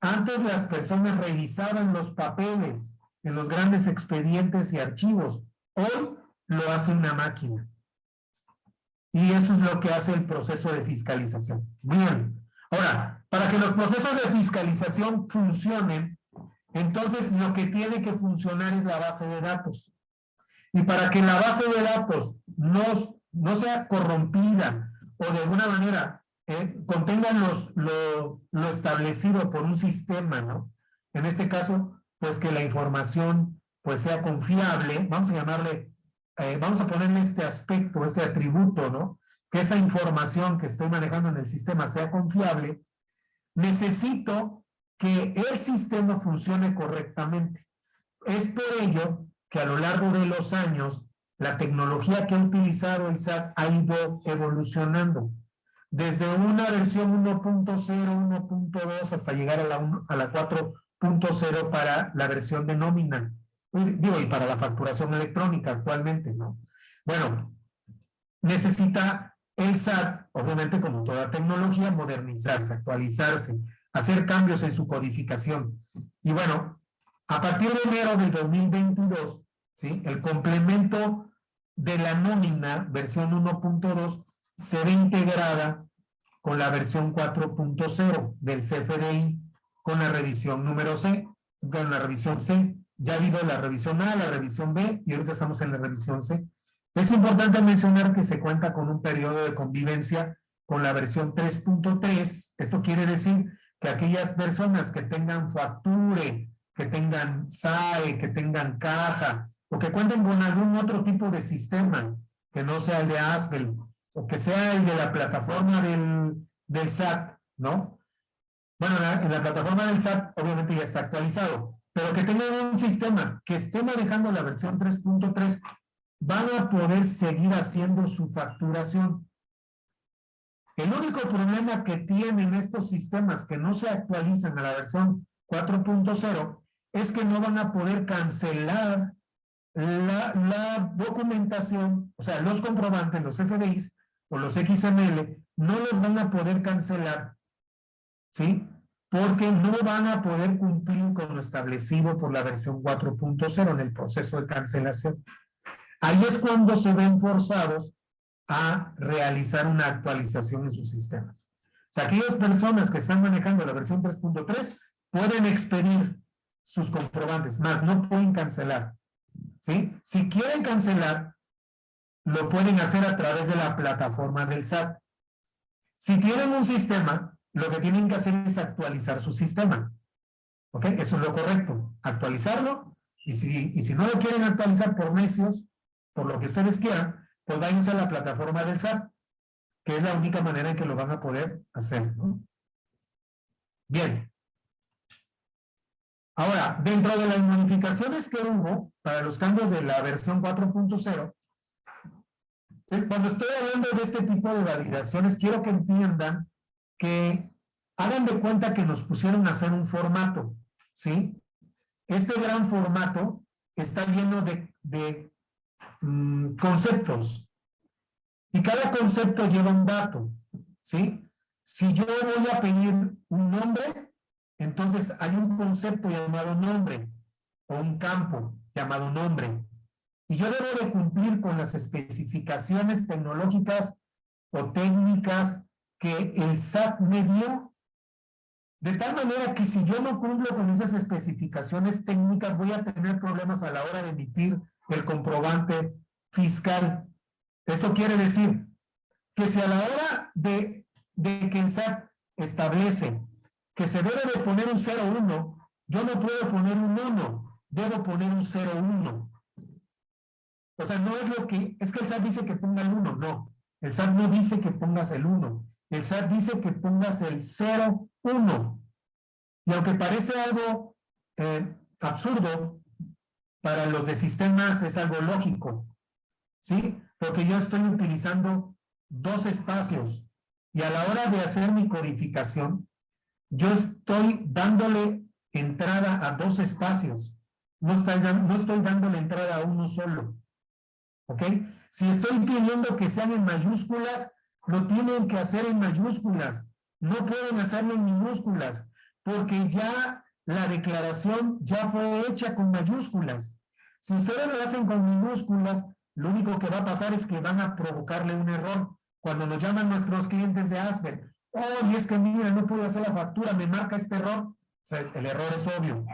Antes las personas revisaban los papeles en los grandes expedientes y archivos. Hoy lo hace una máquina. Y eso es lo que hace el proceso de fiscalización. Bien. Ahora, para que los procesos de fiscalización funcionen, entonces lo que tiene que funcionar es la base de datos. Y para que la base de datos no sea corrompida o de alguna manera contengan lo establecido por un sistema, ¿no? En este caso, pues que la información pues sea confiable, vamos a llamarle, vamos a ponerle este aspecto, este atributo, ¿no? Que esa información que estoy manejando en el sistema sea confiable, necesito que el sistema funcione correctamente. Es por ello que a lo largo de los años, la tecnología que ha utilizado el SAT ha ido evolucionando. Desde una versión 1.0, 1.2, hasta llegar a la 4.0 para la versión de nómina. Y para la facturación electrónica actualmente, ¿no? Bueno, necesita el SAT, obviamente como toda tecnología, modernizarse, actualizarse, hacer cambios en su codificación. Y bueno, a partir de enero del 2022, ¿sí? El complemento de la nómina, versión 1.2, se ve integrada con la versión 4.0 del CFDI, con la revisión número C, con la revisión C. Ya ha habido la revisión A, la revisión B, y ahorita estamos en la revisión C. Es importante mencionar que se cuenta con un periodo de convivencia con la versión 3.3. Esto quiere decir que aquellas personas que tengan facture, que tengan SAE, que tengan caja, o que cuenten con algún otro tipo de sistema, que no sea el de ASBEL, o que sea el de la plataforma del SAT, ¿no? Bueno, en la plataforma del SAT obviamente ya está actualizado, pero que tengan un sistema que esté manejando la versión 3.3, van a poder seguir haciendo su facturación. El único problema que tienen estos sistemas que no se actualizan a la versión 4.0 es que no van a poder cancelar la documentación, o sea, los comprobantes, los FDIs o los XML, no los van a poder cancelar, ¿sí? Porque no van a poder cumplir con lo establecido por la versión 4.0 en el proceso de cancelación. Ahí es cuando se ven forzados a realizar una actualización en sus sistemas. O sea, aquellas personas que están manejando la versión 3.3 pueden expedir sus comprobantes, más no pueden cancelar, ¿sí? Si quieren cancelar, lo pueden hacer a través de la plataforma del SAT. Si tienen un sistema, lo que tienen que hacer es actualizar su sistema. ¿Ok? Eso es lo correcto. Actualizarlo, y si no lo quieren actualizar por necios, por lo que ustedes quieran, pues váyanse a la plataforma del SAT, que es la única manera en que lo van a poder hacer, ¿no? Bien. Ahora, dentro de las modificaciones que hubo para los cambios de la versión 4.0, cuando estoy hablando de este tipo de validaciones, quiero que entiendan que hagan de cuenta que nos pusieron a hacer un formato, ¿sí? Este gran formato está lleno de conceptos, y cada concepto lleva un dato, ¿sí? Si yo voy a pedir un nombre, entonces hay un concepto llamado nombre, o un campo llamado nombre, y yo debo de cumplir con las especificaciones tecnológicas o técnicas que el SAT me dio, de tal manera que si yo no cumplo con esas especificaciones técnicas, voy a tener problemas a la hora de emitir el comprobante fiscal. Esto quiere decir que si a la hora de que el SAT establece que se debe de poner un 01, yo no puedo poner un 1, debo poner un 01. O sea, no es lo que, es que el SAT dice que ponga el 1, no. El SAT no dice que pongas el 1. El SAT dice que pongas el 01. Y aunque parece algo absurdo, para los de sistemas es algo lógico, ¿sí? Porque yo estoy utilizando dos espacios y a la hora de hacer mi codificación, yo estoy dándole entrada a dos espacios. No estoy dándole entrada a uno solo. ¿Ok? Si estoy pidiendo que sean en mayúsculas, lo tienen que hacer en mayúsculas. No pueden hacerlo en minúsculas, porque ya la declaración ya fue hecha con mayúsculas. Si ustedes lo hacen con minúsculas, lo único que va a pasar es que van a provocarle un error. Cuando nos llaman nuestros clientes de Asber, oh, y es que mira, no pude hacer la factura, me marca este error. O sea, el error es obvio.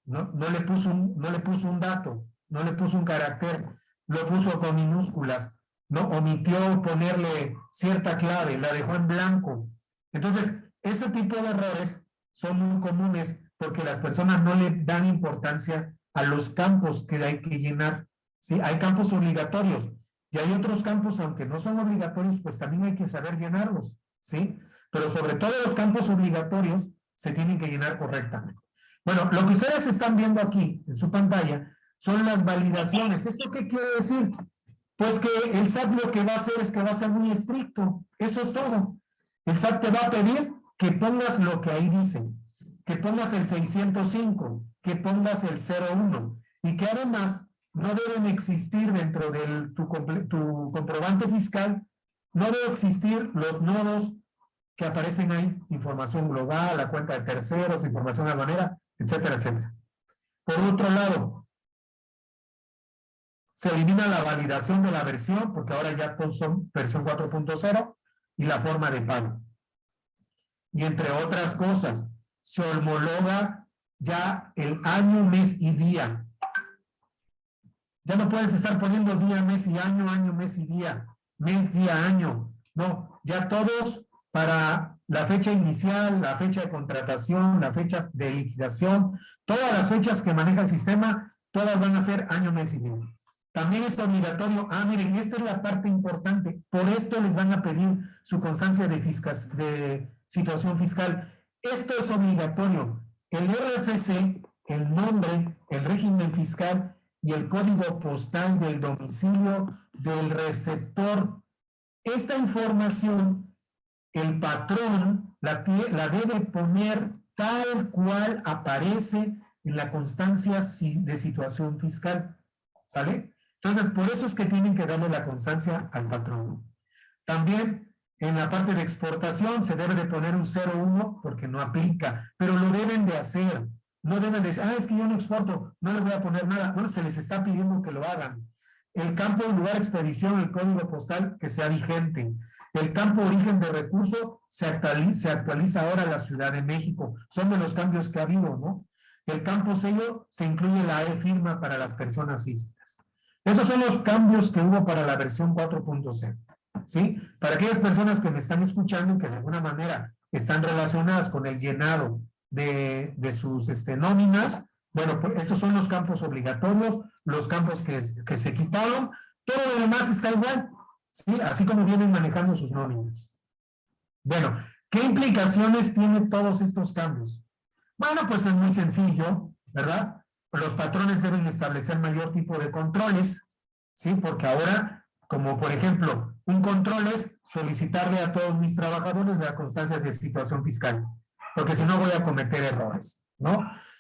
No le puso un dato, no le puso un carácter, lo puso con minúsculas, ¿no? Omitió ponerle cierta clave, la dejó en blanco. Entonces, ese tipo de errores son muy comunes porque las personas no le dan importancia a los campos que hay que llenar, ¿sí? Hay campos obligatorios y hay otros campos, aunque no son obligatorios, pues también hay que saber llenarlos, ¿sí? Pero sobre todo los campos obligatorios se tienen que llenar correctamente. Bueno, lo que ustedes están viendo aquí en su pantalla son las validaciones. ¿Esto qué quiere decir? Pues que el SAT lo que va a hacer es que va a ser muy estricto. Eso es todo. El SAT te va a pedir que pongas lo que ahí dice, que pongas el 605, que pongas el 01 y que además no deben existir dentro de tu comprobante fiscal, no deben existir los nodos que aparecen ahí, información global, la cuenta de terceros, información aduanera, etcétera, etcétera. Por otro lado, se elimina la validación de la versión, porque ahora ya son versión 4.0, y la forma de pago. Y entre otras cosas, se homologa ya el año, mes y día. Ya no puedes estar poniendo día, mes y año, mes y día, mes, día, año. No, ya todos para la fecha inicial, la fecha de contratación, la fecha de liquidación, todas las fechas que maneja el sistema, todas van a ser año, mes y día. También es obligatorio, miren, esta es la parte importante, por esto les van a pedir su constancia de situación fiscal. Esto es obligatorio. El RFC, el nombre, el régimen fiscal y el código postal del domicilio del receptor. Esta información, el patrón la debe poner tal cual aparece en la constancia de situación fiscal. ¿Sale? Entonces, por eso es que tienen que darle la constancia al patrón. También en la parte de exportación se debe de poner un 0,1 porque no aplica, pero lo deben de hacer. No deben de decir, es que yo no exporto, no le voy a poner nada. Bueno, se les está pidiendo que lo hagan. El campo lugar expedición, el código postal que sea vigente. El campo origen de recurso se actualiza ahora la Ciudad de México. Son de los cambios que ha habido, ¿no? El campo sello se incluye la e-firma para las personas físicas. Esos son los cambios que hubo para la versión 4.0. ¿Sí? Para aquellas personas que me están escuchando y que de alguna manera están relacionadas con el llenado de sus nóminas, bueno, pues esos son los campos obligatorios, los campos que se quitaron, todo lo demás está igual, ¿sí? Así como vienen manejando sus nóminas. Bueno, ¿qué implicaciones tienen todos estos cambios? Bueno, pues es muy sencillo, ¿verdad? Los patrones deben establecer mayor tipo de controles, ¿sí? Porque ahora, como por ejemplo, un control es solicitarle a todos mis trabajadores la constancia de situación fiscal, porque si no voy a cometer errores, ¿no?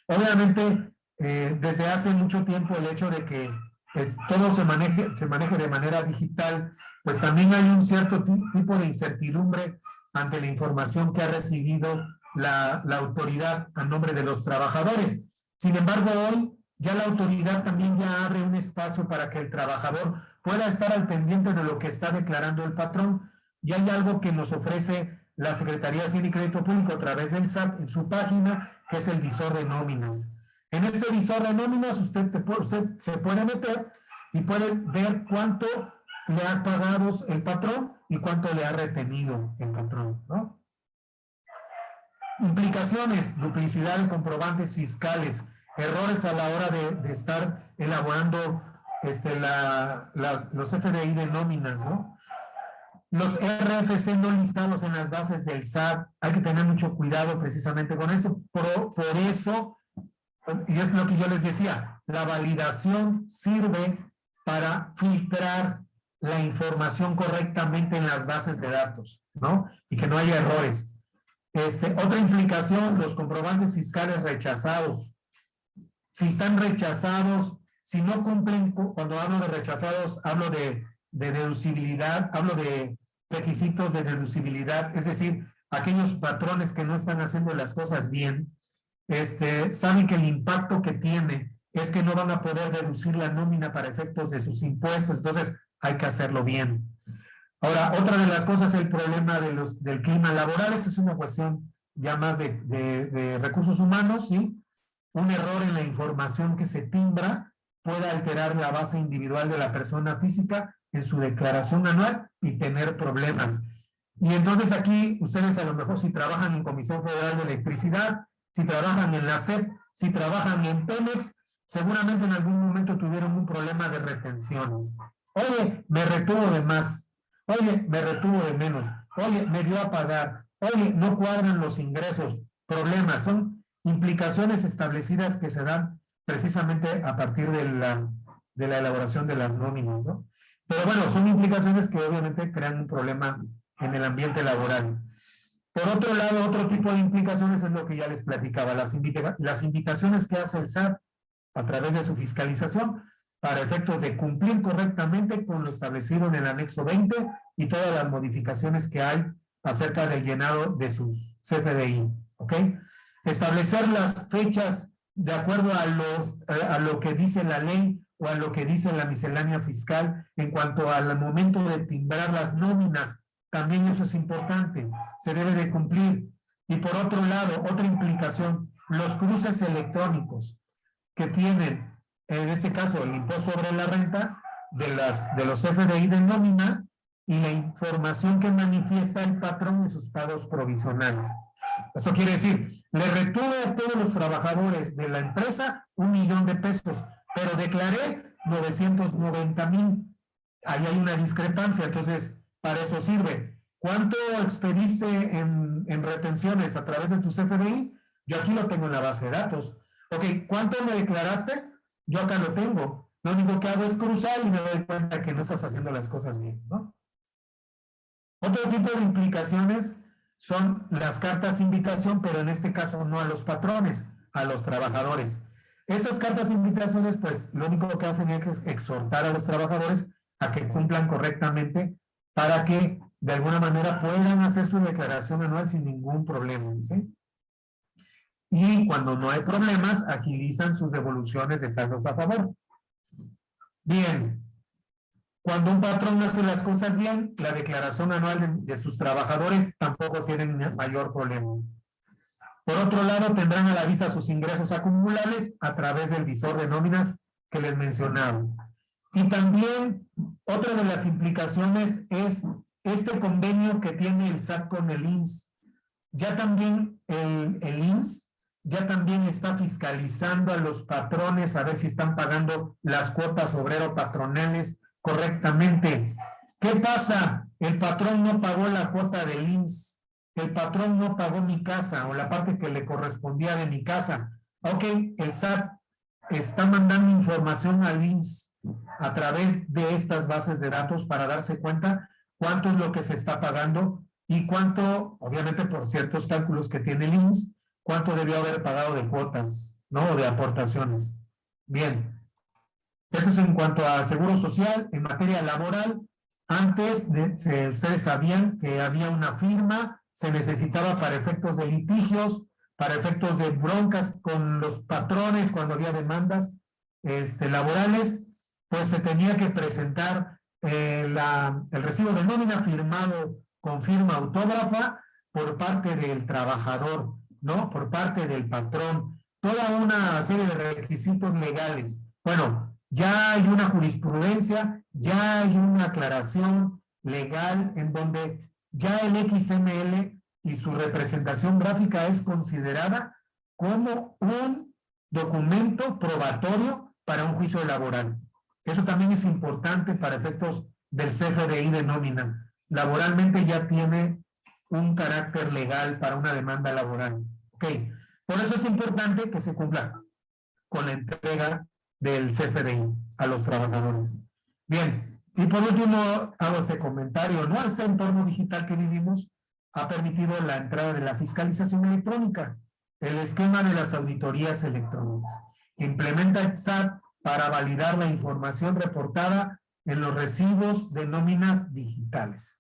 Obviamente, desde hace mucho tiempo el hecho de que todo se maneje de manera digital, pues también hay un cierto tipo de incertidumbre ante la información que ha recibido la autoridad a nombre de los trabajadores. Sin embargo, hoy ya la autoridad también ya abre un espacio para que el trabajador pueda estar al pendiente de lo que está declarando el patrón. Y hay algo que nos ofrece la Secretaría de Hacienda y Crédito Público a través del SAT en su página, que es el visor de nóminas. En este visor de nóminas usted se puede meter y puede ver cuánto le ha pagado el patrón y cuánto le ha retenido el patrón, ¿no? Implicaciones, duplicidad de comprobantes fiscales, errores a la hora de estar elaborando los FDI de nóminas, ¿no? Los RFC no listados en las bases del SAT, hay que tener mucho cuidado precisamente con esto. Por eso, y es lo que yo les decía, la validación sirve para filtrar la información correctamente en las bases de datos, ¿no? Y que no haya errores. Otra implicación, los comprobantes fiscales rechazados. Si están rechazados, si no cumplen, cuando hablo de rechazados, hablo de deducibilidad, hablo de requisitos de deducibilidad, es decir, aquellos patrones que no están haciendo las cosas bien, saben que el impacto que tiene es que no van a poder deducir la nómina para efectos de sus impuestos, entonces hay que hacerlo bien. Ahora, otra de las cosas es el problema del clima laboral, eso es una cuestión ya más de recursos humanos, ¿sí? Un error en la información que se timbra puede alterar la base individual de la persona física en su declaración anual y tener problemas. Y entonces aquí, ustedes a lo mejor si trabajan en Comisión Federal de Electricidad, si trabajan en la SEP, si trabajan en Pemex, seguramente en algún momento tuvieron un problema de retenciones. Oye, me retuvo de más. Oye, me retuvo de menos. Oye, me dio a pagar. Oye, no cuadran los ingresos. Problemas, son implicaciones establecidas que se dan precisamente a partir de la elaboración de las nóminas, ¿no? Pero bueno, son implicaciones que obviamente crean un problema en el ambiente laboral. Por otro lado, otro tipo de implicaciones es lo que ya les platicaba, las invitaciones que hace el SAT a través de su fiscalización para efectos de cumplir correctamente con lo establecido en el anexo 20 y todas las modificaciones que hay acerca del llenado de sus CFDI, ¿ok? Establecer las fechas de acuerdo a lo que dice la ley o a lo que dice la miscelánea fiscal en cuanto al momento de timbrar las nóminas, también eso es importante, se debe de cumplir. Y por otro lado, otra implicación, los cruces electrónicos que tienen, en este caso, el impuesto sobre la renta de los FDI de nómina y la información que manifiesta el patrón en sus pagos provisionales. Eso quiere decir, le retuve a todos los trabajadores de la empresa $1,000,000, pero declaré 990,000. Ahí hay una discrepancia, entonces para eso sirve. ¿Cuánto expediste en retenciones a través de tu CFDI? Yo aquí lo tengo en la base de datos. Ok, ¿cuánto me declaraste? Yo acá lo tengo. Lo único que hago es cruzar y me doy cuenta que no estás haciendo las cosas bien, ¿no? Otro tipo de implicaciones son las cartas de invitación, pero en este caso no a los patrones, a los trabajadores. Estas cartas de invitaciones, pues, lo único que hacen es exhortar a los trabajadores a que cumplan correctamente para que, de alguna manera, puedan hacer su declaración anual sin ningún problema, ¿sí? Y cuando no hay problemas, agilizan sus devoluciones de saldos a favor. Bien. Cuando un patrón hace las cosas bien, la declaración anual de sus trabajadores tampoco tienen mayor problema. Por otro lado, tendrán a la vista sus ingresos acumulables a través del visor de nóminas que les mencionaba. Y también, otra de las implicaciones es este convenio que tiene el SAT con el IMSS. Ya también el IMSS ya también está fiscalizando a los patrones a ver si están pagando las cuotas obrero-patronales correctamente. ¿Qué pasa? El patrón no pagó la cuota del IMSS, el patrón no pagó mi casa o la parte que le correspondía de mi casa. Ok, el SAT está mandando información al IMSS a través de estas bases de datos para darse cuenta cuánto es lo que se está pagando y cuánto, obviamente por ciertos cálculos que tiene el IMSS, cuánto debió haber pagado de cuotas, ¿no? O de aportaciones. Bien. Eso es en cuanto a seguro social. En materia laboral, antes ustedes sabían que había una firma, se necesitaba para efectos de litigios, para efectos de broncas con los patrones cuando había demandas laborales, pues se tenía que presentar el recibo de nómina firmado con firma autógrafa por parte del trabajador, ¿no? Por parte del patrón. Toda una serie de requisitos legales. Bueno, ya hay una jurisprudencia, ya hay una aclaración legal en donde ya el XML y su representación gráfica es considerada como un documento probatorio para un juicio laboral. Eso también es importante para efectos del CFDI de nómina. Laboralmente ya tiene un carácter legal para una demanda laboral. Ok, por eso es importante que se cumpla con la entrega del CFDI a los trabajadores. Bien, y por último hago este comentario, ¿no? Este entorno digital que vivimos ha permitido la entrada de la fiscalización electrónica, el esquema de las auditorías electrónicas. Implementa el SAT para validar la información reportada en los recibos de nóminas digitales.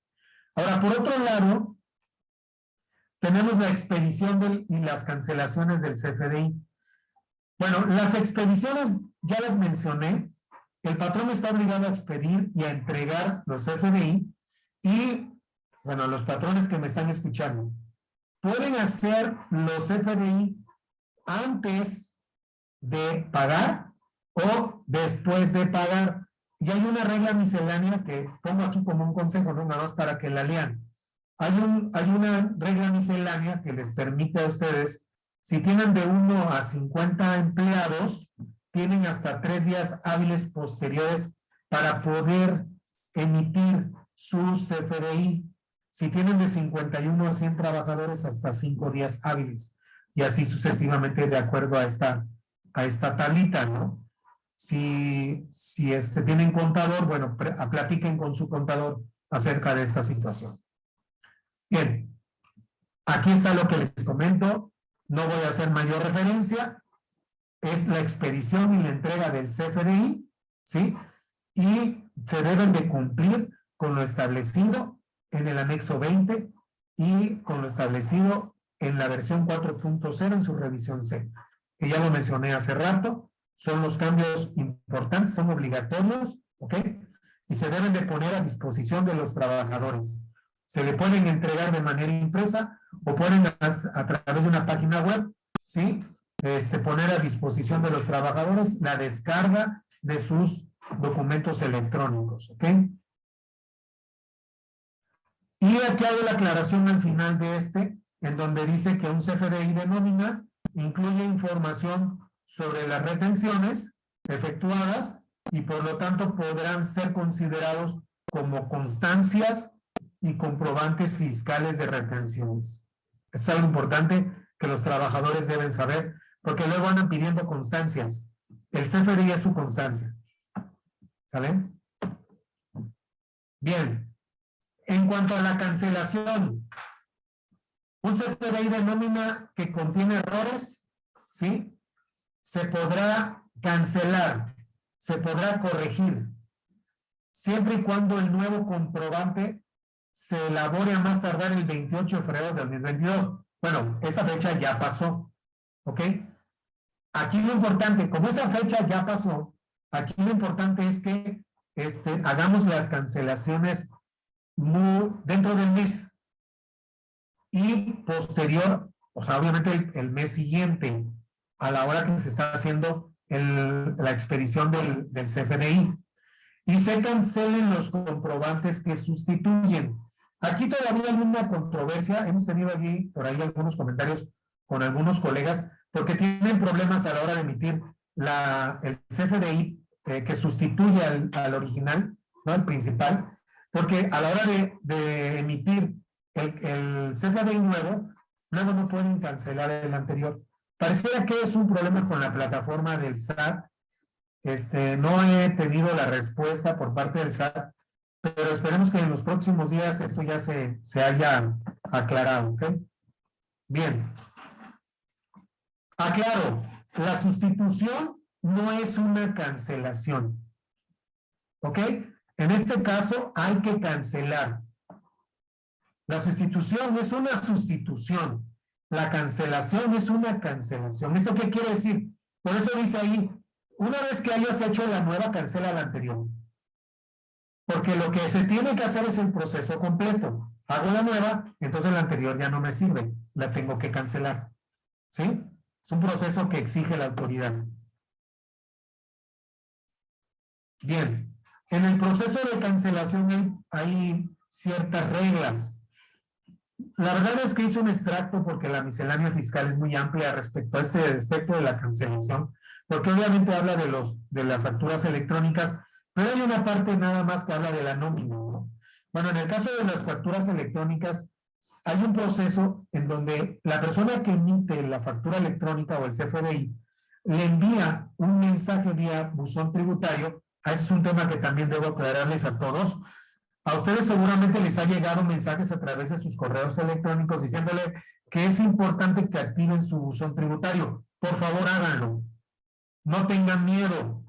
Ahora, por otro lado, tenemos la expedición y las cancelaciones del CFDI. Bueno, las expediciones ya las mencioné. El patrón está obligado a expedir y a entregar los CFDI y, bueno, los patrones que me están escuchando, pueden hacer los CFDI antes de pagar o después de pagar. Y hay una regla miscelánea que pongo aquí como un consejo, ¿no? Nada más para que la lean. Hay una regla miscelánea que les permite a ustedes, si tienen de 1 a 50 empleados, tienen hasta 3 días hábiles posteriores para poder emitir su CFDI. Si tienen de 51 a 100 trabajadores, hasta 5 días hábiles. Y así sucesivamente de acuerdo a esta tablita, ¿no? Si tienen contador, bueno, platiquen con su contador acerca de esta situación. Bien, aquí está lo que les comento. No voy a hacer mayor referencia. Es la expedición y la entrega del CFDI, ¿sí? Y se deben de cumplir con lo establecido en el anexo 20 y con lo establecido en la versión 4.0 en su revisión C, que ya lo mencioné hace rato. Son los cambios importantes, son obligatorios, ¿ok? Y se deben de poner a disposición de los trabajadores. Se le pueden entregar de manera impresa o pueden a través de una página web, ¿sí? Poner a disposición de los trabajadores la descarga de sus documentos electrónicos, ¿ok? Y aquí hago la aclaración al final de en donde dice que un CFDI de nómina incluye información sobre las retenciones efectuadas y por lo tanto podrán ser considerados como constancias y comprobantes fiscales de retenciones. Es algo importante que los trabajadores deben saber, porque luego andan pidiendo constancias. El CFDI es su constancia. ¿Sale? Bien. En cuanto a la cancelación, Un CFDI de nómina que contiene errores, ¿sí? Se podrá cancelar, se podrá corregir, siempre y cuando el nuevo comprobante se elabore a más tardar el 28 de febrero de 2022. Bueno, esa fecha ya pasó, ¿ok? Aquí lo importante, como esa fecha ya pasó, aquí lo importante es que hagamos las cancelaciones dentro del mes y posterior, o sea, obviamente el mes siguiente, a la hora que se está haciendo la expedición del CFDI. Y se cancelen los comprobantes que sustituyen. Aquí todavía hay una controversia, hemos tenido allí por ahí algunos comentarios con algunos colegas, porque tienen problemas a la hora de emitir el CFDI que sustituye al original, ¿no? Al principal, porque a la hora de emitir el CFDI nuevo, luego no pueden cancelar el anterior. Pareciera que es un problema con la plataforma del SAT. No he tenido la respuesta por parte del SAT, pero esperemos que en los próximos días esto ya se haya aclarado, ¿ok? Bien. Aclaro, la sustitución no es una cancelación, ¿ok? En este caso hay que cancelar. La sustitución es una sustitución. La cancelación es una cancelación. ¿Eso qué quiere decir? Por eso dice ahí, una vez que hayas hecho la nueva, cancela la anterior. Porque lo que se tiene que hacer es el proceso completo. Hago la nueva, entonces la anterior ya no me sirve. La tengo que cancelar. ¿Sí? Es un proceso que exige la autoridad. Bien. En el proceso de cancelación hay ciertas reglas. La verdad es que hice un extracto porque la miscelánea fiscal es muy amplia respecto a este aspecto de la cancelación, porque obviamente habla de las facturas electrónicas, pero hay una parte nada más que habla de la nómina, ¿no? Bueno, en el caso de las facturas electrónicas, hay un proceso en donde la persona que emite la factura electrónica o el CFDI le envía un mensaje vía buzón tributario. Ese es un tema que también debo aclararles a todos. A ustedes seguramente les ha llegado mensajes a través de sus correos electrónicos diciéndole que es importante que activen su buzón tributario. Por favor, háganlo. No tengan miedo.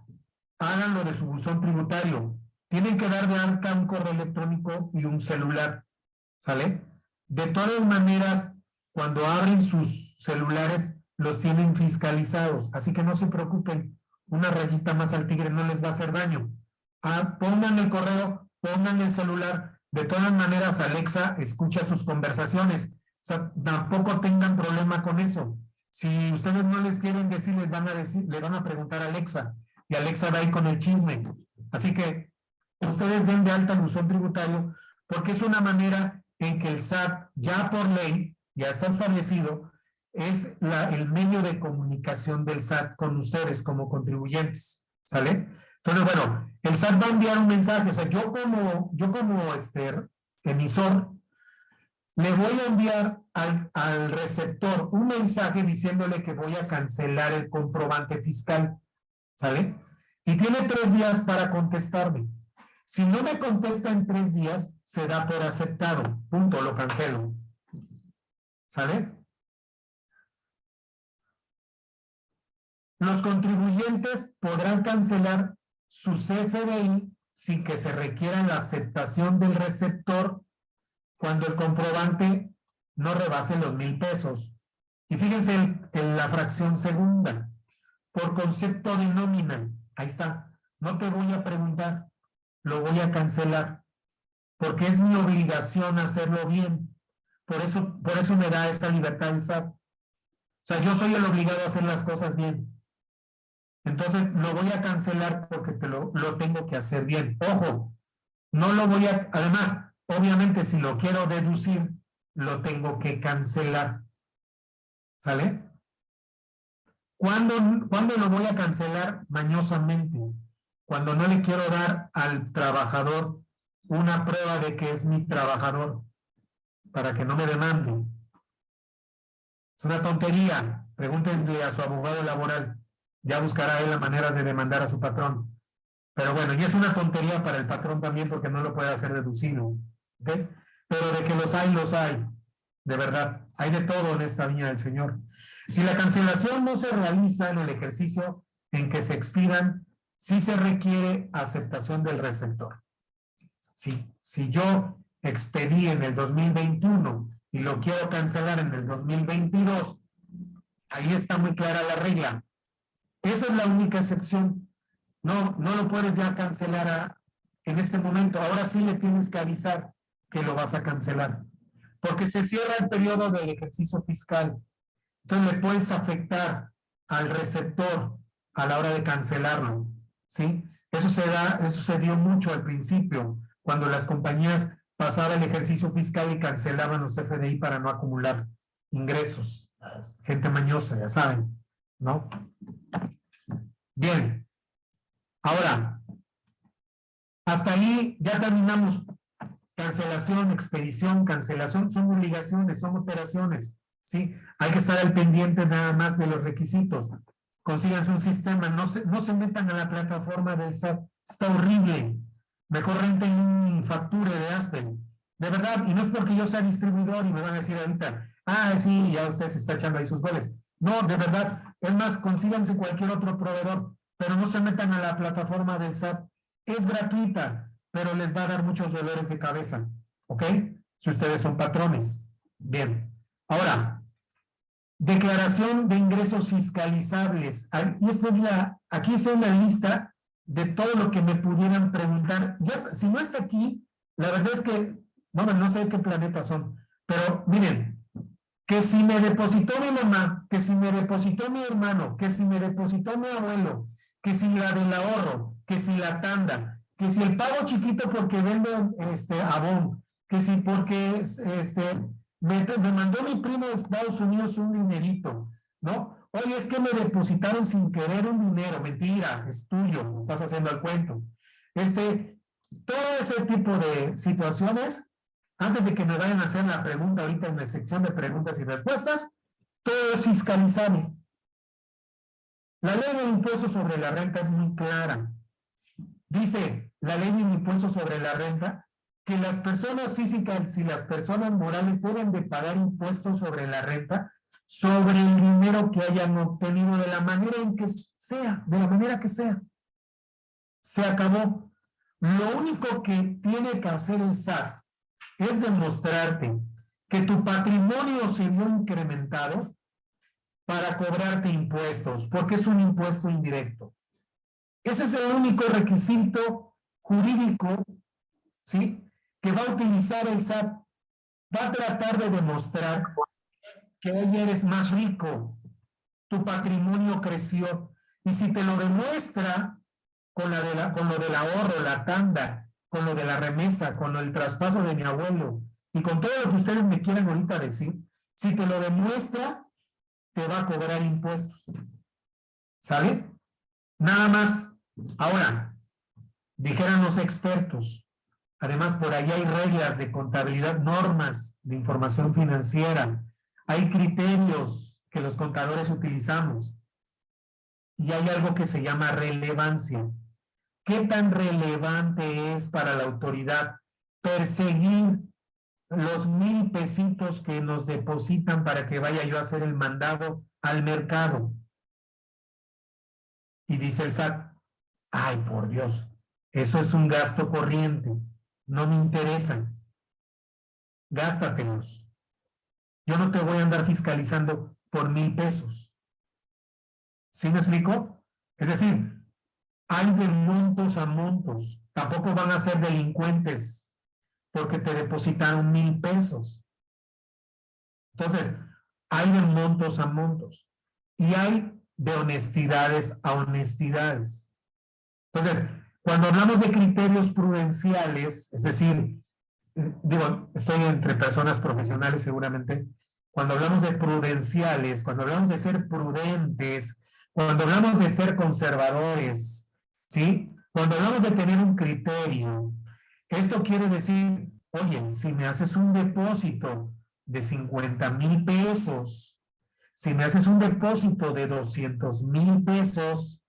Háganlo de su buzón tributario. Tienen que dar de alta un correo electrónico y un celular. ¿Sale? De todas maneras, cuando abren sus celulares, los tienen fiscalizados. Así que no se preocupen. Una rayita más al tigre no les va a hacer daño. Pongan el correo, pongan el celular. De todas maneras, Alexa escucha sus conversaciones. O sea, tampoco tengan problema con eso. Si ustedes no les quieren decir, le van a preguntar a Alexa. Y Alexa va ahí con el chisme. Así que ustedes den de alta el buzón tributario, porque es una manera en que el SAT, ya por ley, ya está establecido, es el medio de comunicación del SAT con ustedes como contribuyentes. ¿Sale? Entonces, bueno, el SAT va a enviar un mensaje. O sea, yo como emisor, le voy a enviar al receptor un mensaje diciéndole que voy a cancelar el comprobante fiscal. ¿Sale? Y tiene 3 días para contestarme. Si no me contesta en 3 días, se da por aceptado. Punto, lo cancelo. ¿Sale? Los contribuyentes podrán cancelar su CFDI sin que se requiera la aceptación del receptor cuando el comprobante no rebase los 1,000 pesos. Y fíjense en la fracción segunda. Por concepto de nómina. Ahí está. No te voy a preguntar. Lo voy a cancelar. Porque es mi obligación hacerlo bien. Por eso me da esta libertad de SAT. O sea, yo soy el obligado a hacer las cosas bien. Entonces, lo voy a cancelar porque lo tengo que hacer bien. Ojo, no lo voy a... Además, obviamente, si lo quiero deducir, lo tengo que cancelar. ¿Sale? ¿Cuándo lo voy a cancelar? Mañosamente. Cuando no le quiero dar al trabajador una prueba de que es mi trabajador para que no me demande. Es una tontería. Pregúntenle a su abogado laboral. Ya buscará él la manera de demandar a su patrón. Pero bueno, y es una tontería para el patrón también porque no lo puede hacer deducido. ¿Okay? Pero de que los hay, de verdad. hay de todo en esta viña del Señor. Si la cancelación no se realiza en el ejercicio en que se expiran, sí se requiere aceptación del receptor. Si yo expedí en el 2021 y lo quiero cancelar en el 2022, ahí está muy clara la regla. Esa es la única excepción. No lo puedes ya cancelar en este momento. Ahora sí le tienes que avisar que lo vas a cancelar. Porque se cierra el periodo del ejercicio fiscal. Entonces le puedes afectar al receptor a la hora de cancelarlo. ¿Sí? Eso se dio mucho al principio, cuando las compañías pasaban el ejercicio fiscal y cancelaban los FDI para no acumular ingresos. Gente mañosa, ya saben, ¿no? Bien. Ahora, hasta ahí ya terminamos. Cancelación, expedición, cancelación, son obligaciones, son operaciones, ¿sí? Hay que estar al pendiente nada más de los requisitos. Consíganse un sistema, no se metan a la plataforma del SAT, está horrible. Mejor renten un facture de Aspen. De verdad, y no es porque yo sea distribuidor y me van a decir ahorita, sí, ya usted se está echando ahí sus goles. No, de verdad, es más, consíganse cualquier otro proveedor, pero no se metan a la plataforma del SAT. Es gratuita, pero les va a dar muchos dolores de cabeza, ¿ok? Si ustedes son patrones. Bien. Ahora, declaración de ingresos fiscalizables. Aquí está una lista de todo lo que me pudieran preguntar. Ya, si no está aquí, la verdad es que, no sé qué planeta son, pero miren, que si me depositó mi mamá, que si me depositó mi hermano, que si me depositó mi abuelo, que si la del ahorro, que si la tanda, que si el pago chiquito porque vendo Avon, que si porque me mandó mi primo de Estados Unidos un dinerito, ¿no? Oye, es que me depositaron sin querer un dinero, mentira, es tuyo, me estás haciendo el cuento. Todo ese tipo de situaciones, antes de que me vayan a hacer la pregunta ahorita en la sección de preguntas y respuestas, todo es fiscalizable. La ley del impuesto sobre la renta es muy clara. Dice la ley del impuesto sobre la renta que las personas físicas y las personas morales deben de pagar impuestos sobre la renta sobre el dinero que hayan obtenido de la manera en que sea, de la manera que sea. Se acabó. Lo único que tiene que hacer el SAT es demostrarte que tu patrimonio se vio incrementado para cobrarte impuestos, porque es un impuesto indirecto. Ese es el único requisito jurídico, ¿sí?, que va a utilizar el SAT. Va a tratar de demostrar que hoy eres más rico, tu patrimonio creció, y si te lo demuestra con lo del ahorro, la tanda, con lo de la remesa, con el traspaso de mi abuelo, y con todo lo que ustedes me quieran ahorita decir, si te lo demuestra, te va a cobrar impuestos. ¿Sale? Nada más. Ahora, dijeran los expertos, además por ahí hay reglas de contabilidad, normas de información financiera, hay criterios que los contadores utilizamos, y hay algo que se llama relevancia. ¿Qué tan relevante es para la autoridad perseguir los 1,000 pesitos que nos depositan para que vaya yo a hacer el mandado al mercado? Y dice el SAT, ay, por Dios, eso es un gasto corriente, no me interesa, gástatelos. Yo no te voy a andar fiscalizando por 1,000 pesos. ¿Sí me explico? Es decir, hay de montos a montos. Tampoco van a ser delincuentes porque te depositaron 1,000 pesos. Entonces, hay de montos a montos. Y hay de honestidades a honestidades. Entonces, cuando hablamos de criterios prudenciales, es decir, estoy entre personas profesionales seguramente, cuando hablamos de prudenciales, cuando hablamos de ser prudentes, cuando hablamos de ser conservadores, ¿sí? Cuando hablamos de tener un criterio, esto quiere decir, oye, si me haces un depósito de 50,000 pesos, si me haces un depósito de 200,000 pesos,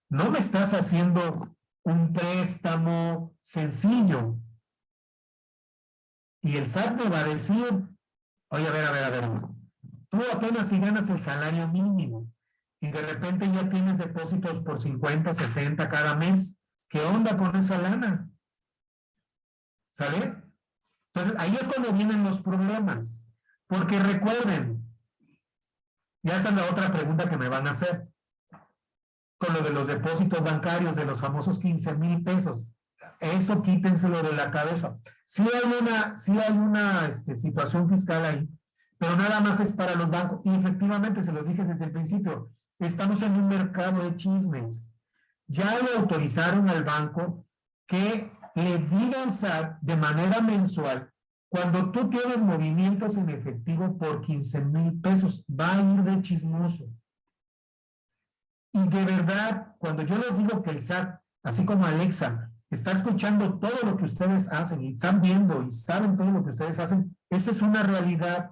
no me estás haciendo un préstamo sencillo. Y el SAT me va a decir, Oye, a ver. Tú apenas si ganas el salario mínimo y de repente ya tienes depósitos por 50, 60 cada mes. ¿Qué onda con esa lana? ¿Sale? Entonces, ahí es cuando vienen los problemas. Porque recuerden, ya esa es la otra pregunta que me van a hacer. Con lo de los depósitos bancarios, de los famosos 15,000 pesos. Eso quítenselo de la cabeza. Sí hay una situación fiscal ahí, pero nada más es para los bancos. Y efectivamente, se los dije desde el principio, estamos en un mercado de chismes. Ya le autorizaron al banco que le diga al SAT de manera mensual, cuando tú tienes movimientos en efectivo por 15,000 pesos, va a ir de chismoso. Y de verdad, cuando yo les digo que el SAT, así como Alexa, está escuchando todo lo que ustedes hacen y están viendo y saben todo lo que ustedes hacen, esa es una realidad.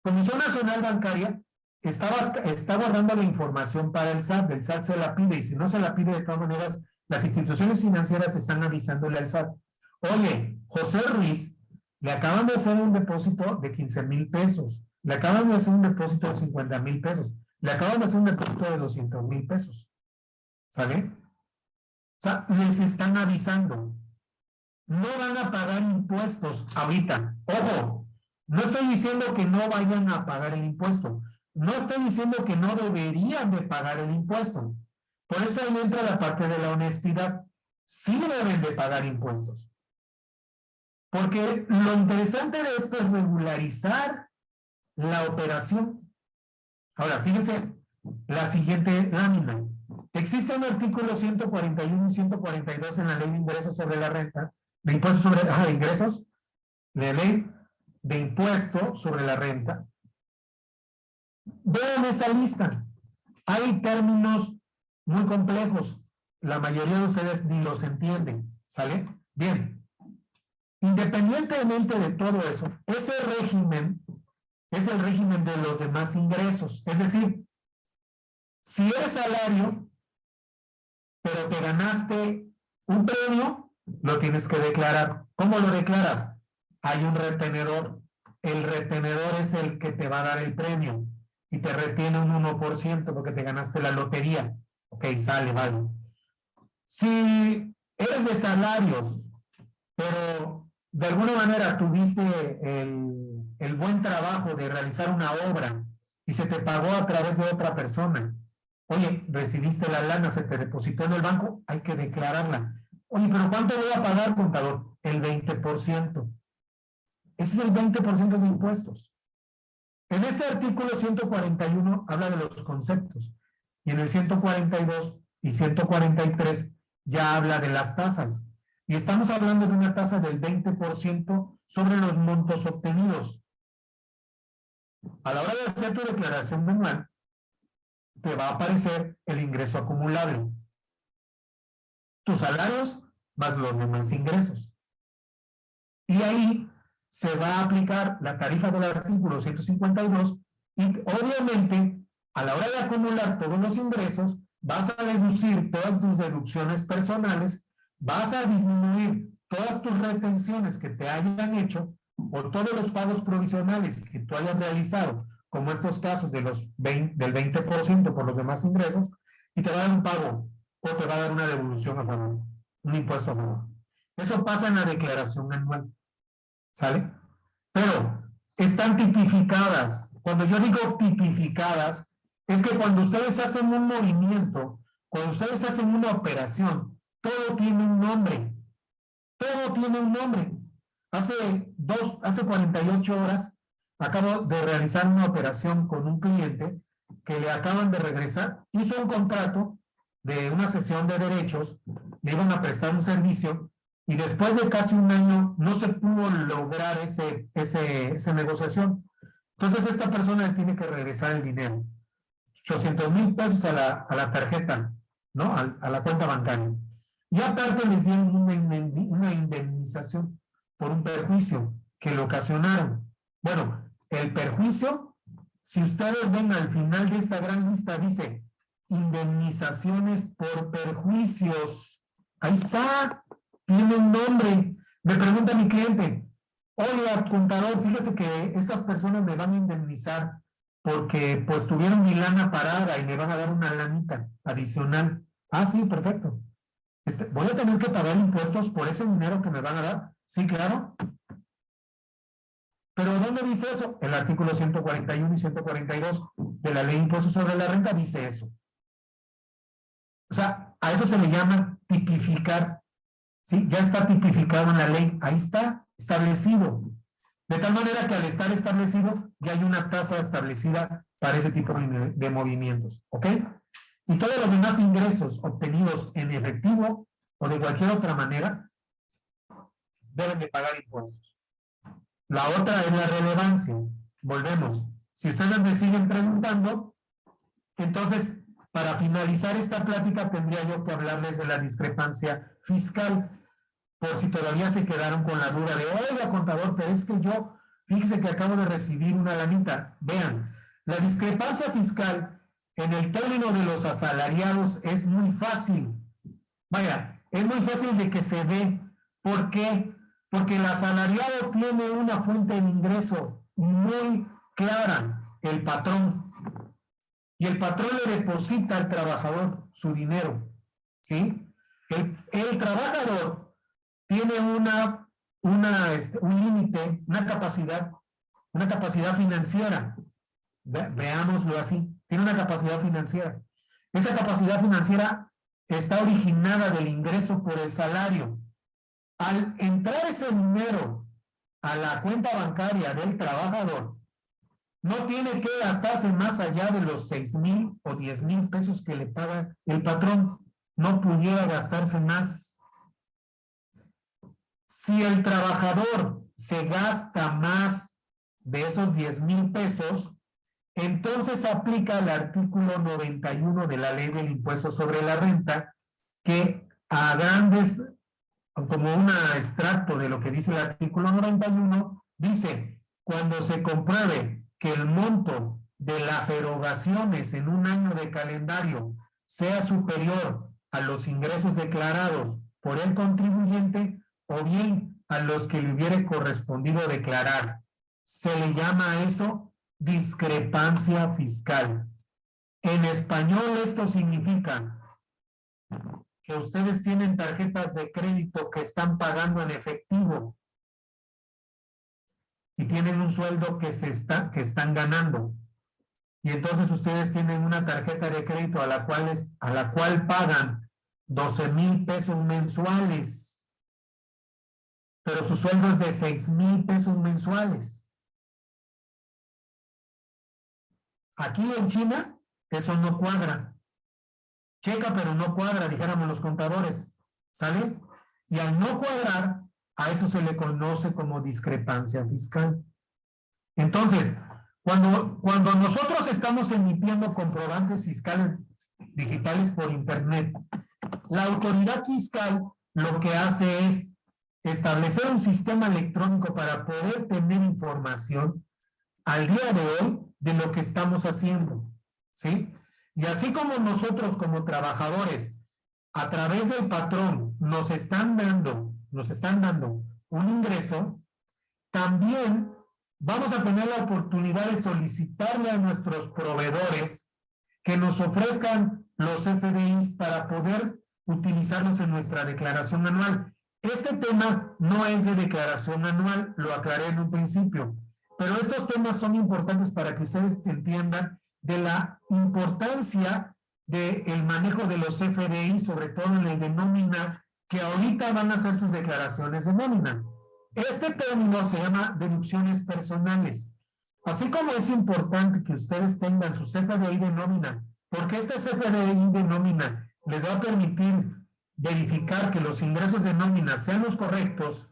Comisión Nacional Bancaria está guardando la información para el SAT se la pide, y si no se la pide, de todas maneras, las instituciones financieras están avisándole al SAT. Oye, José Ruiz, le acaban de hacer un depósito de 15,000 pesos, le acaban de hacer un depósito de 50,000 pesos, le acaban de hacer un depósito de 200,000 pesos. ¿Sale? O sea, les están avisando. No van a pagar impuestos ahorita. Ojo, no estoy diciendo que no vayan a pagar el impuesto. No estoy diciendo que no deberían de pagar el impuesto. Por eso ahí entra la parte de la honestidad. Sí deben de pagar impuestos. Porque lo interesante de esto es regularizar la operación. Ahora, fíjense la siguiente lámina. Existe un artículo 141 y 142 en la Ley de Ingresos sobre la Renta, de impuestos sobre ingresos, de ley de impuesto sobre la renta. Vean esa lista. Hay términos muy complejos. La mayoría de ustedes ni los entienden. ¿Sale? Bien. Independientemente de todo eso, ese régimen es el régimen de los demás ingresos. Es decir, si eres salario, pero te ganaste un premio, lo tienes que declarar. ¿Cómo lo declaras? Hay un retenedor. El retenedor es el que te va a dar el premio y te retiene un 1% porque te ganaste la lotería. Ok, sale, vale. Si eres de salarios, pero de alguna manera tuviste el buen trabajo de realizar una obra y se te pagó a través de otra persona. Oye, recibiste la lana, se te depositó en el banco, hay que declararla. Oye, pero ¿cuánto voy a pagar, contador? El 20%. Ese es el 20% de impuestos. En este artículo 141 habla de los conceptos y en el 142 y 143 ya habla de las tasas. Y estamos hablando de una tasa del 20% sobre los montos obtenidos. A la hora de hacer tu declaración anual, te va a aparecer el ingreso acumulable. Tus salarios más los demás ingresos. Y ahí se va a aplicar la tarifa del artículo 152 y obviamente a la hora de acumular todos los ingresos vas a deducir todas tus deducciones personales, vas a disminuir todas tus retenciones que te hayan hecho o todos los pagos provisionales que tú hayas realizado, como estos casos de del 20% por los demás ingresos, y te va a dar un pago o te va a dar una devolución a favor, un impuesto a favor. Eso pasa en la declaración anual. ¿Sale? Pero están tipificadas. Cuando yo digo tipificadas, es que cuando ustedes hacen un movimiento, cuando ustedes hacen una operación, todo tiene un nombre. Todo tiene un nombre. Hace 48 horas acabo de realizar una operación con un cliente que le acaban de regresar, hizo un contrato de una cesión de derechos, le iban a prestar un servicio y después de casi un año no se pudo lograr esa negociación. Entonces esta persona le tiene que regresar el dinero. 800,000 pesos a la tarjeta, ¿no? A la cuenta bancaria. Y aparte les dieron una indemnización por un perjuicio que le ocasionaron. Bueno, el perjuicio, si ustedes ven al final de esta gran lista, dice indemnizaciones por perjuicios. Ahí está, tiene un nombre. Me pregunta mi cliente, oiga, contador, fíjate que estas personas me van a indemnizar porque pues tuvieron mi lana parada y me van a dar una lanita adicional. Ah, sí, perfecto. ¿Voy a tener que pagar impuestos por ese dinero que me van a dar? Sí, claro. ¿Pero dónde dice eso? El artículo 141 y 142 de la Ley de Impuestos sobre la Renta dice eso. O sea, a eso se le llama tipificar. ¿Sí? Ya está tipificado en la ley. Ahí está establecido. De tal manera que al estar establecido, ya hay una tasa establecida para ese tipo de movimientos. ¿Ok? Y todos los demás ingresos obtenidos en efectivo o de cualquier otra manera deben de pagar impuestos. La otra es la relevancia. Volvemos. Si ustedes me siguen preguntando, entonces, para finalizar esta plática, tendría yo que hablarles de la discrepancia fiscal, por si todavía se quedaron con la duda de, oiga, contador, pero es que yo, fíjese que acabo de recibir una lanita. Vean, la discrepancia fiscal en el término de los asalariados es muy fácil. Vaya, es muy fácil de que se dé. ¿Por qué? Porque el asalariado tiene una fuente de ingreso muy clara, el patrón. Y el patrón le deposita al trabajador su dinero. ¿Sí? El trabajador tiene un límite, una capacidad financiera. Veámoslo así. Tiene una capacidad financiera. Esa capacidad financiera está originada del ingreso por el salario. Al entrar ese dinero a la cuenta bancaria del trabajador, no tiene que gastarse más allá de los 6,000 o 10,000 pesos que le paga el patrón. No pudiera gastarse más. Si el trabajador se gasta más de esos 10,000 pesos, entonces aplica el artículo 91 de la Ley del Impuesto sobre la Renta, que a grandes, como un extracto de lo que dice el artículo 91, dice, cuando se compruebe que el monto de las erogaciones en un año de calendario sea superior a los ingresos declarados por el contribuyente o bien a los que le hubiere correspondido declarar, se le llama a eso discrepancia fiscal. En español esto significa que ustedes tienen tarjetas de crédito que están pagando en efectivo y tienen un sueldo que están ganando. Y entonces ustedes tienen una tarjeta de crédito a la cual pagan 12,000 pesos mensuales, pero su sueldo es de 6,000 pesos mensuales. Aquí en China, eso no cuadra. Checa, pero no cuadra, dijéramos los contadores. ¿Sale? Y al no cuadrar, a eso se le conoce como discrepancia fiscal. Entonces, cuando nosotros estamos emitiendo comprobantes fiscales digitales por internet, la autoridad fiscal lo que hace es establecer un sistema electrónico para poder tener información al día de hoy de lo que estamos haciendo, ¿sí? Y así como nosotros como trabajadores, a través del patrón, nos están dando un ingreso, también vamos a tener la oportunidad de solicitarle a nuestros proveedores que nos ofrezcan los FDIs para poder utilizarlos en nuestra declaración anual. Este tema no es de declaración anual, lo aclaré en un principio, pero estos temas son importantes para que ustedes entiendan de la importancia del manejo de los FDI, sobre todo en el de nómina, que ahorita van a hacer sus declaraciones de nómina. Este término se llama deducciones personales. Así como es importante que ustedes tengan su CFDI de nómina, porque este CFDI de nómina les va a permitir verificar que los ingresos de nómina sean los correctos,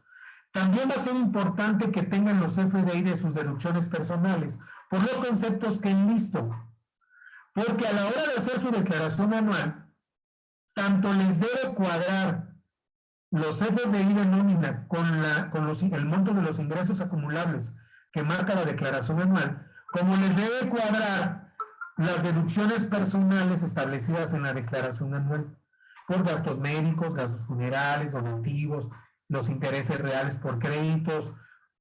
también va a ser importante que tengan los CFDI de sus deducciones personales, por los conceptos que enlisto. Porque a la hora de hacer su declaración anual, tanto les debe cuadrar los FDI de nómina con el monto de los ingresos acumulables que marca la declaración anual, como les debe cuadrar las deducciones personales establecidas en la declaración anual, por gastos médicos, gastos funerales, donativos, los intereses reales por créditos,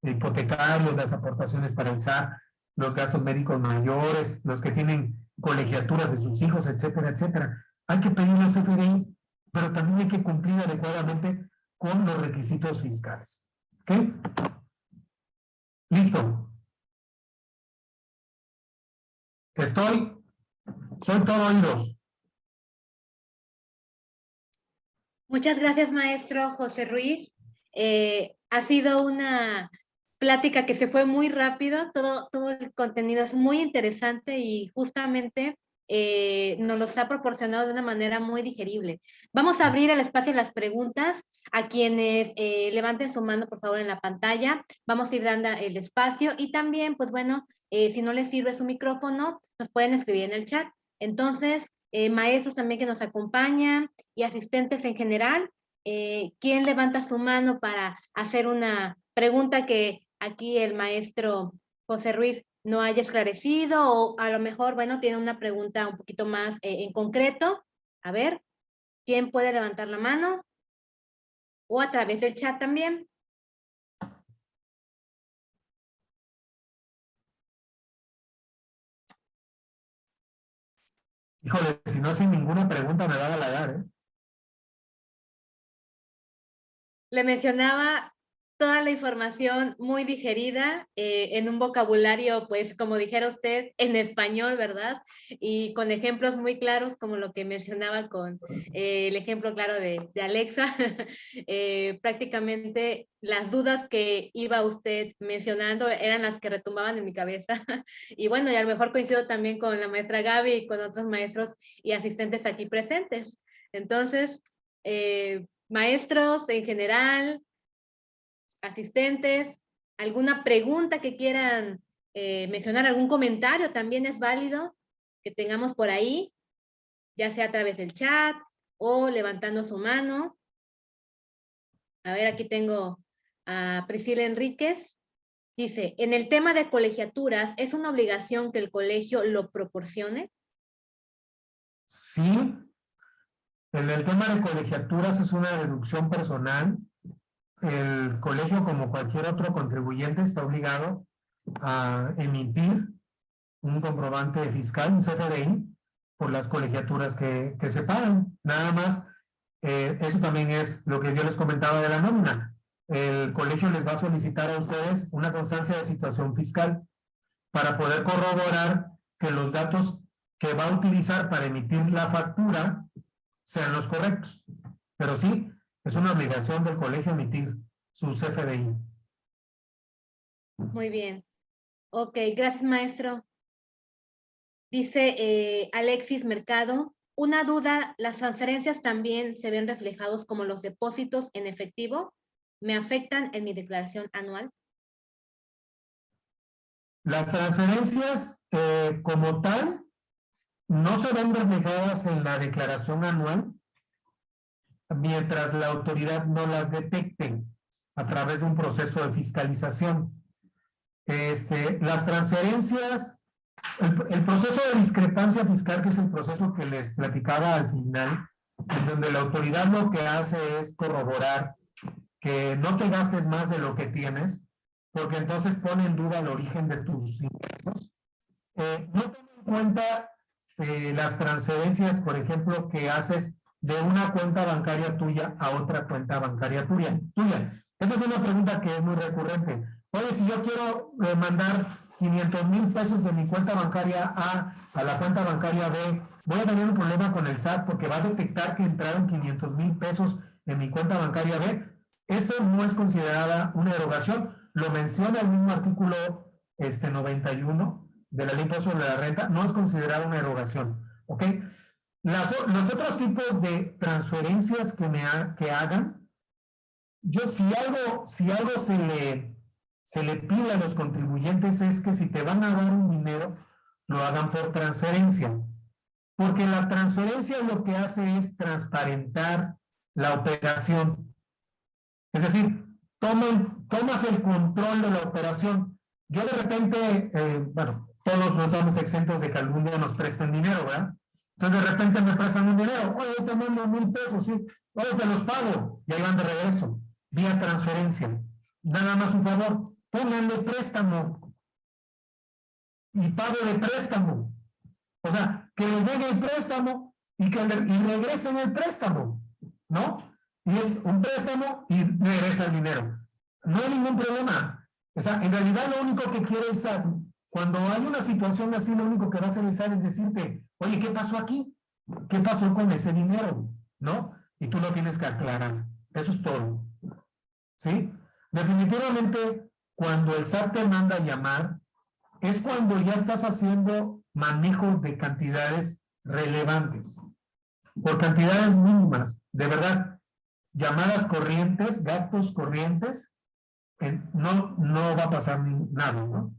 hipotecarios, las aportaciones para el SAT, los gastos médicos mayores, los que tienen colegiaturas de sus hijos, etcétera, etcétera. Hay que pedir los CFDI, pero también hay que cumplir adecuadamente con los requisitos fiscales. ¿Ok? Listo. Soy todo oídos. Muchas gracias, maestro José Ruiz. Ha sido una plática que se fue muy rápido, todo el contenido es muy interesante y justamente nos los ha proporcionado de una manera muy digerible. Vamos a abrir el espacio de las preguntas a quienes levanten su mano, por favor, en la pantalla. Vamos a ir dando el espacio y también, pues bueno, si no les sirve su micrófono, nos pueden escribir en el chat. Entonces, maestros también que nos acompañan y asistentes en general, ¿quién levanta su mano para hacer una pregunta que aquí el maestro José Ruiz no haya esclarecido o a lo mejor, bueno, tiene una pregunta un poquito más en concreto? A ver, ¿quién puede levantar la mano? O a través del chat también. Híjole, si no hacen ninguna pregunta me va a halagar, ¿eh? Le mencionaba toda la información muy digerida en un vocabulario, pues como dijera usted, en español, ¿verdad? Y con ejemplos muy claros, como lo que mencionaba con el ejemplo claro de Alexa. Prácticamente las dudas que iba usted mencionando eran las que retumbaban en mi cabeza. Y bueno, y a lo mejor coincido también con la maestra Gaby y con otros maestros y asistentes aquí presentes. Entonces, maestros en general, asistentes, alguna pregunta que quieran mencionar, algún comentario también es válido que tengamos por ahí, ya sea a través del chat o levantando su mano. A ver, aquí tengo a Priscila Enríquez. Dice, en el tema de colegiaturas, ¿es una obligación que el colegio lo proporcione? Sí. En el tema de colegiaturas es una deducción personal. El colegio, como cualquier otro contribuyente, está obligado a emitir un comprobante fiscal, un CFDI, por las colegiaturas que se pagan. Nada más, eso también es lo que yo les comentaba de la nómina. El colegio les va a solicitar a ustedes una constancia de situación fiscal para poder corroborar que los datos que va a utilizar para emitir la factura sean los correctos. Pero sí, es una obligación del colegio emitir su CFDI. Muy bien. Ok, gracias, maestro. Dice Alexis Mercado, una duda, ¿las transferencias también se ven reflejados como los depósitos en efectivo? ¿Me afectan en mi declaración anual? Las transferencias como tal no se ven reflejadas en la declaración anual mientras la autoridad no las detecte a través de un proceso de fiscalización. Las transferencias, el proceso de discrepancia fiscal, que es el proceso que les platicaba al final, en donde la autoridad lo que hace es corroborar que no te gastes más de lo que tienes, porque entonces pone en duda el origen de tus ingresos. No toma en cuenta las transferencias, por ejemplo, que haces de una cuenta bancaria tuya a otra cuenta bancaria tuya. Esa es una pregunta que es muy recurrente. Oye, si yo quiero mandar 500,000 pesos de mi cuenta bancaria A a la cuenta bancaria B, voy a tener un problema con el SAT porque va a detectar que entraron 500,000 pesos en mi cuenta bancaria B. Eso no es considerada una erogación. Lo menciona el mismo artículo 91 de la Ley de Impuesto sobre la Renta, no es considerada una erogación. ¿Ok? Los otros tipos de transferencias que hagan, si algo se le pide a los contribuyentes es que si te van a dar un dinero, lo hagan por transferencia. Porque la transferencia lo que hace es transparentar la operación. Es decir, tomas el control de la operación. Yo de repente, bueno, todos no estamos exentos de que algún día nos presten dinero, ¿verdad? Entonces de repente me prestan un dinero, oye, te mando 1,000 pesos, sí, oye, te los pago, y ahí van de regreso, vía transferencia. Nada más un favor, pónganle préstamo y pago de préstamo. O sea, que le den el préstamo y regresen el préstamo, ¿no? Y es un préstamo y regresa el dinero. No hay ningún problema. O sea, en realidad lo único que quiere es, cuando hay una situación así, lo único que va a hacer es decirte, oye, ¿qué pasó aquí? ¿Qué pasó con ese dinero? ¿No? Y tú lo tienes que aclarar. Eso es todo. ¿Sí? Definitivamente, cuando el SAT te manda a llamar, es cuando ya estás haciendo manejo de cantidades relevantes. Por cantidades mínimas, de verdad, llamadas corrientes, gastos corrientes, no va a pasar nada, ¿no?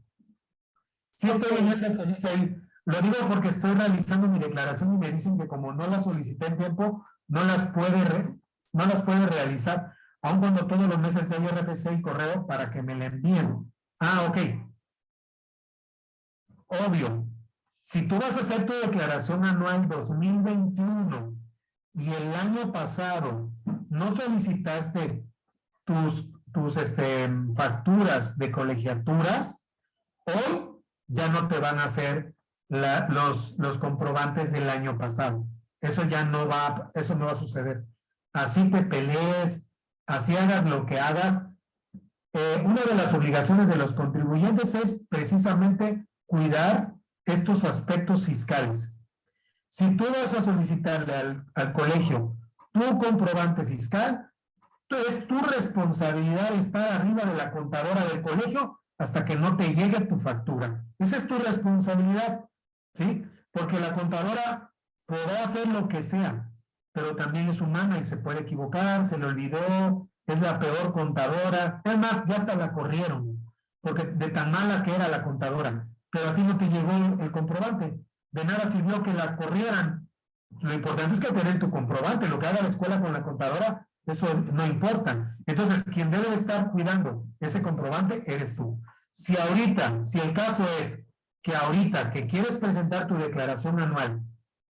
Sí estoy leyendo lo que dice ahí. Lo digo porque estoy realizando mi declaración y me dicen que como no la solicité en tiempo, no las puede realizar, aun cuando todos los meses doy RFC y correo para que me la envíen. Ah, ok. Obvio. Si tú vas a hacer tu declaración anual 2021 y el año pasado no solicitaste tus facturas de colegiaturas, hoy ya no te van a hacer los comprobantes del año pasado. Eso no va a suceder. Así te pelees, así hagas lo que hagas. Una de las obligaciones de los contribuyentes es precisamente cuidar estos aspectos fiscales. Si tú vas a solicitarle al colegio tu comprobante fiscal, es tu responsabilidad estar arriba de la contadora del colegio hasta que no te llegue tu factura. Esa es tu responsabilidad, ¿sí? Porque la contadora podrá hacer lo que sea, pero también es humana y se puede equivocar, se le olvidó, es la peor contadora. Además, ya hasta la corrieron, porque de tan mala que era la contadora, pero a ti no te llegó el comprobante. De nada sirvió que la corrieran. Lo importante es que tener tu comprobante. Lo que haga la escuela con la contadora, eso no importa. Entonces, quien debe de estar cuidando ese comprobante eres tú. Si el caso es que ahorita que quieres presentar tu declaración anual,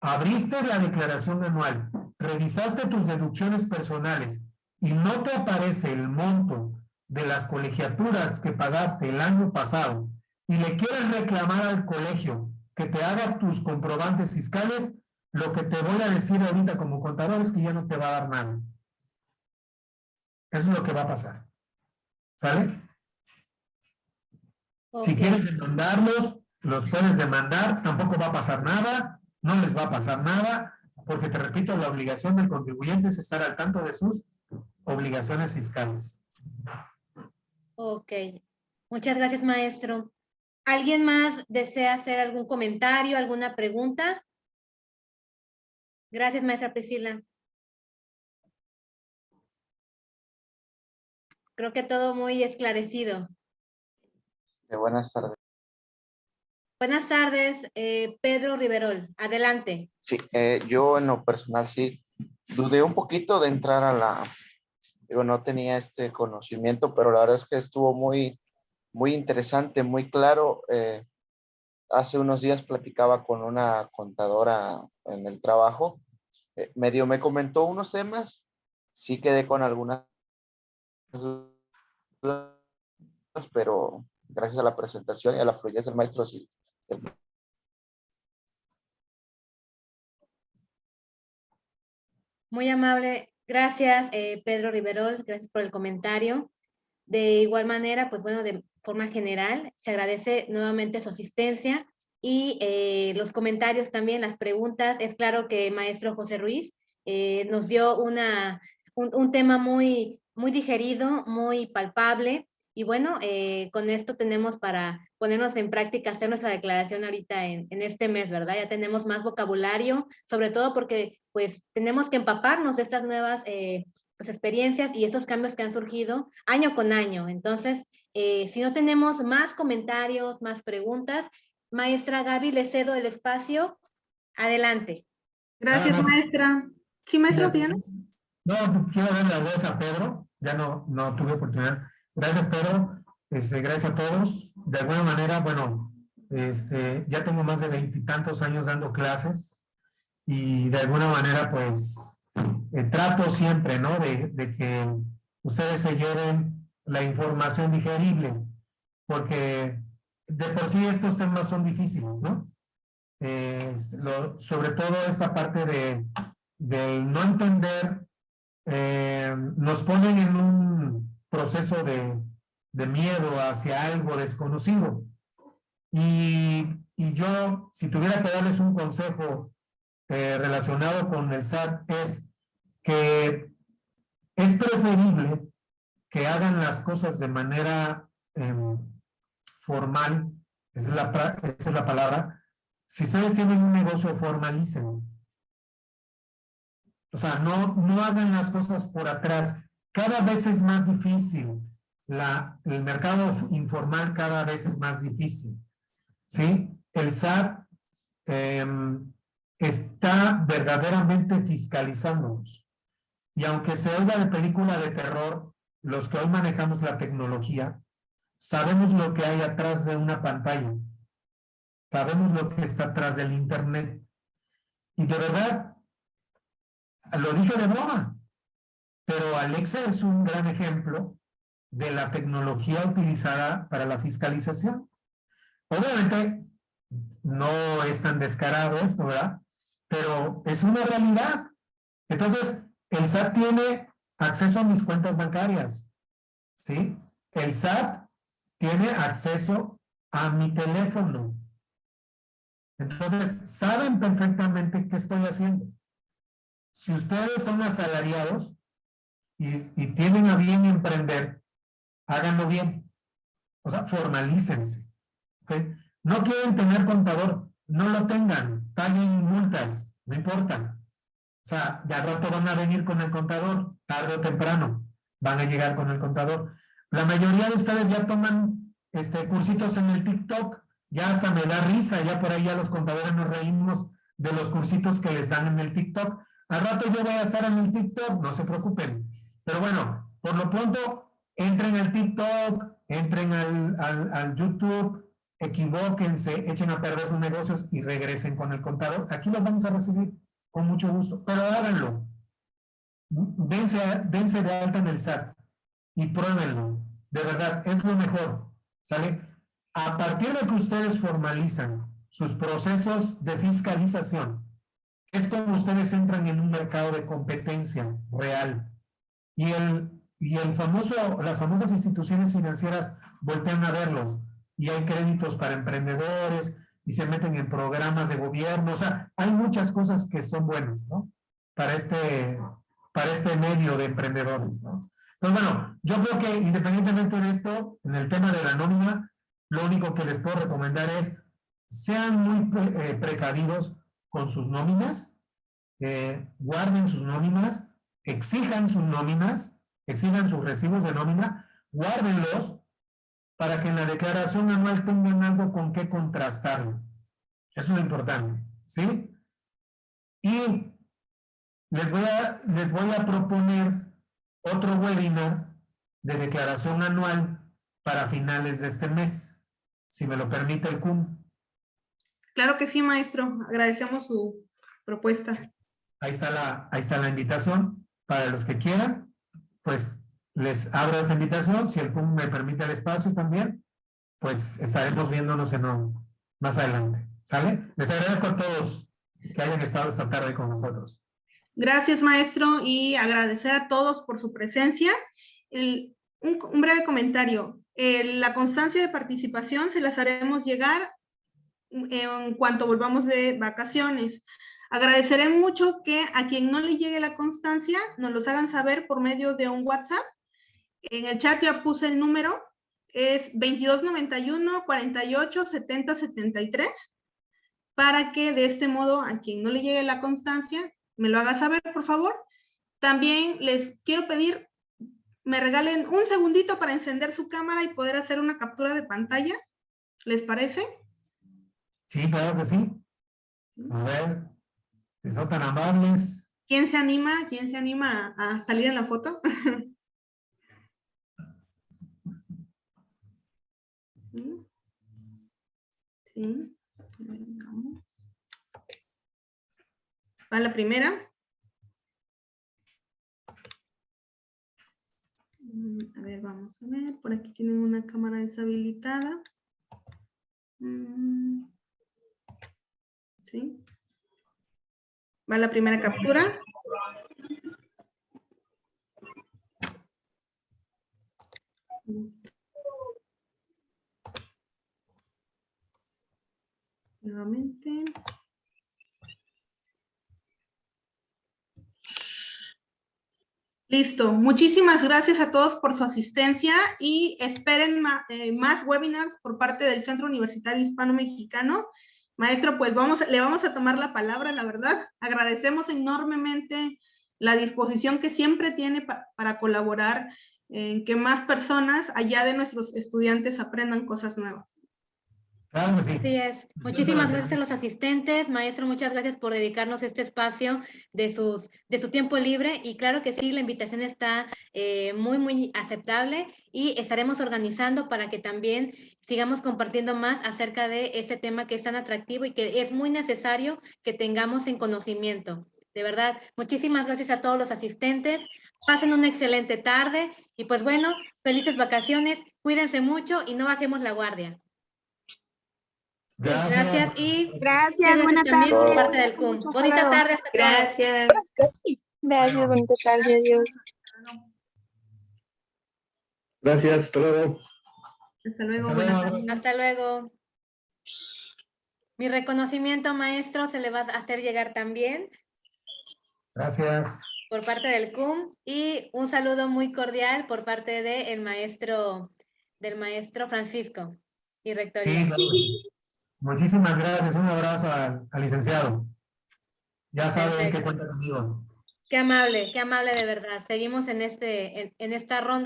abriste la declaración anual, revisaste tus deducciones personales y no te aparece el monto de las colegiaturas que pagaste el año pasado y le quieres reclamar al colegio que te hagas tus comprobantes fiscales, lo que te voy a decir ahorita como contador es que ya no te va a dar nada. Eso es lo que va a pasar. ¿Sale? Okay. Si quieres demandarlos, los puedes demandar, tampoco va a pasar nada, no les va a pasar nada, porque te repito, la obligación del contribuyente es estar al tanto de sus obligaciones fiscales. Ok. Muchas gracias, maestro. ¿Alguien más desea hacer algún comentario, alguna pregunta? Gracias, maestra Priscila. Creo que todo muy esclarecido. Buenas tardes. Buenas tardes, Pedro Riverol. Adelante. Sí, yo en lo personal sí dudé un poquito de entrar a no tenía este conocimiento, pero la verdad es que estuvo muy interesante, muy claro. Hace unos días platicaba con una contadora en el trabajo, medio me comentó unos temas, sí quedé con algunas dudas, pero gracias a la presentación y a la fluidez del maestro, sí. Muy amable. Gracias, Pedro Riverol. Gracias por el comentario. De igual manera, pues bueno, de forma general, se agradece nuevamente su asistencia y los comentarios también, las preguntas. Es claro que maestro José Ruiz nos dio un tema muy digerido, muy palpable. Y bueno, con esto tenemos para ponernos en práctica, hacer nuestra declaración ahorita en este mes, ¿verdad? Ya tenemos más vocabulario, sobre todo porque pues tenemos que empaparnos de estas nuevas pues, experiencias y esos cambios que han surgido año con año. Entonces, si no tenemos más comentarios, más preguntas, maestra Gaby, le cedo el espacio. Adelante. Gracias, maestra. ¿Sí, maestro, tienes? No, quiero darle la voz a Pedro. Ya no tuve oportunidad. Gracias, Pedro. Gracias a todos. De alguna manera, bueno, ya tengo más de 20 y tantos años dando clases y de alguna manera, pues, trato siempre, ¿no? De que ustedes se lleven la información digerible. porque de por sí estos temas son difíciles, ¿no? Sobre todo esta parte del no entender, nos ponen en un proceso de miedo hacia algo desconocido. Y yo, si tuviera que darles un consejo relacionado con el SAT, es que es preferible que hagan las cosas de manera formal, esa es la palabra. Si ustedes tienen un negocio, formalicen. O sea, no hagan las cosas por atrás. Cada vez es más difícil. El mercado informal cada vez es más difícil. ¿Sí? El SAT está verdaderamente fiscalizándonos. Y aunque se oiga de película de terror, los que hoy manejamos la tecnología, sabemos lo que hay atrás de una pantalla. Sabemos lo que está atrás del Internet. Y de verdad, lo dije de broma, pero Alexa es un gran ejemplo de la tecnología utilizada para la fiscalización. Obviamente, no es tan descarado esto, ¿verdad? Pero es una realidad. Entonces, el SAT tiene acceso a mis cuentas bancarias, ¿sí? El SAT tiene acceso a mi teléfono. Entonces, saben perfectamente qué estoy haciendo. Si ustedes son asalariados y tienen a bien emprender, háganlo bien. O sea, formalícense. ¿Okay? No quieren tener contador, no lo tengan, paguen multas, no importa. O sea, ya al rato van a venir con el contador, tarde o temprano, van a llegar con el contador. La mayoría de ustedes ya toman cursitos en el TikTok, ya hasta me da risa, ya por ahí ya los contadores nos reímos de los cursitos que les dan en el TikTok. Al rato yo voy a estar en el TikTok, no se preocupen. Pero bueno, por lo pronto, entren al TikTok, entren al YouTube, equivóquense, echen a perder sus negocios y regresen con el contador. Aquí los vamos a recibir con mucho gusto, pero háganlo. Dense de alta en el SAT y pruébenlo. De verdad, es lo mejor. ¿Sale? A partir de que ustedes formalizan sus procesos de fiscalización, es como ustedes entran en un mercado de competencia real. Y las famosas instituciones financieras voltean a verlos. Y hay créditos para emprendedores y se meten en programas de gobierno. O sea, hay muchas cosas que son buenas, ¿no? Para este medio de emprendedores, ¿no? Entonces, bueno, yo creo que independientemente de esto, en el tema de la nómina, lo único que les puedo recomendar es sean muy precavidos con sus nóminas, guarden sus nóminas, exijan sus nóminas, exijan sus recibos de nómina, guárdenlos para que en la declaración anual tengan algo con qué contrastarlo. Eso es lo importante, ¿sí? Y les voy a proponer otro webinar de declaración anual para finales de este mes, si me lo permite el CUM. Claro que sí, maestro. Agradecemos su propuesta. Ahí está la invitación. Para los que quieran, pues les abro esa invitación. Si el CUM me permite el espacio también, pues estaremos viéndonos más adelante. ¿Sale? Les agradezco a todos que hayan estado esta tarde con nosotros. Gracias, maestro, y agradecer a todos por su presencia. Un breve comentario. La constancia de participación se las haremos llegar en cuanto volvamos de vacaciones. Agradeceré mucho que a quien no le llegue la constancia nos los hagan saber por medio de un WhatsApp. En el chat ya puse el número, es 2291 48 70 73, para que de este modo a quien no le llegue la constancia me lo haga saber, por favor. También les quiero pedir, me regalen un segundito para encender su cámara y poder hacer una captura de pantalla. ¿Les parece? Sí, claro que sí. A ver, si son tan amables. ¿Quién se anima? ¿Quién se anima a salir en la foto? Sí. Sí. Vamos. Va la primera. A ver, vamos a ver. Por aquí tienen una cámara deshabilitada. Sí. Va la primera captura. Nuevamente. Listo. Muchísimas gracias a todos por su asistencia y esperen más webinars por parte del Centro Universitario Hispano-Mexicano. Maestro, pues le vamos a tomar la palabra, la verdad. Agradecemos enormemente la disposición que siempre tiene para colaborar en que más personas, allá de nuestros estudiantes, aprendan cosas nuevas. Claro que sí. Así es. Muchísimas gracias a los asistentes. Maestro, muchas gracias por dedicarnos este espacio de su tiempo libre. Y claro que sí, la invitación está muy aceptable y estaremos organizando para que también sigamos compartiendo más acerca de ese tema que es tan atractivo y que es muy necesario que tengamos en conocimiento. De verdad, muchísimas gracias a todos los asistentes. Pasen una excelente tarde y pues bueno, felices vacaciones. Cuídense mucho y no bajemos la guardia. Gracias y Gracias, buena también tarde. por parte del CUM. Mucho, hasta Bonita luego. tarde. Hasta Gracias. Gracias, bonita tarde, adiós. Gracias, hasta luego. Hasta luego. Hasta Buenas luego. tardes. Hasta luego. Mi reconocimiento, maestro, se le va a hacer llegar también Gracias. por parte del CUM y un saludo muy cordial por parte del maestro Francisco y rectoría. Sí, claro que sí. Muchísimas gracias. Un abrazo al licenciado. Ya saben Perfecto. que cuenta conmigo. Qué amable de verdad. Seguimos en esta ronda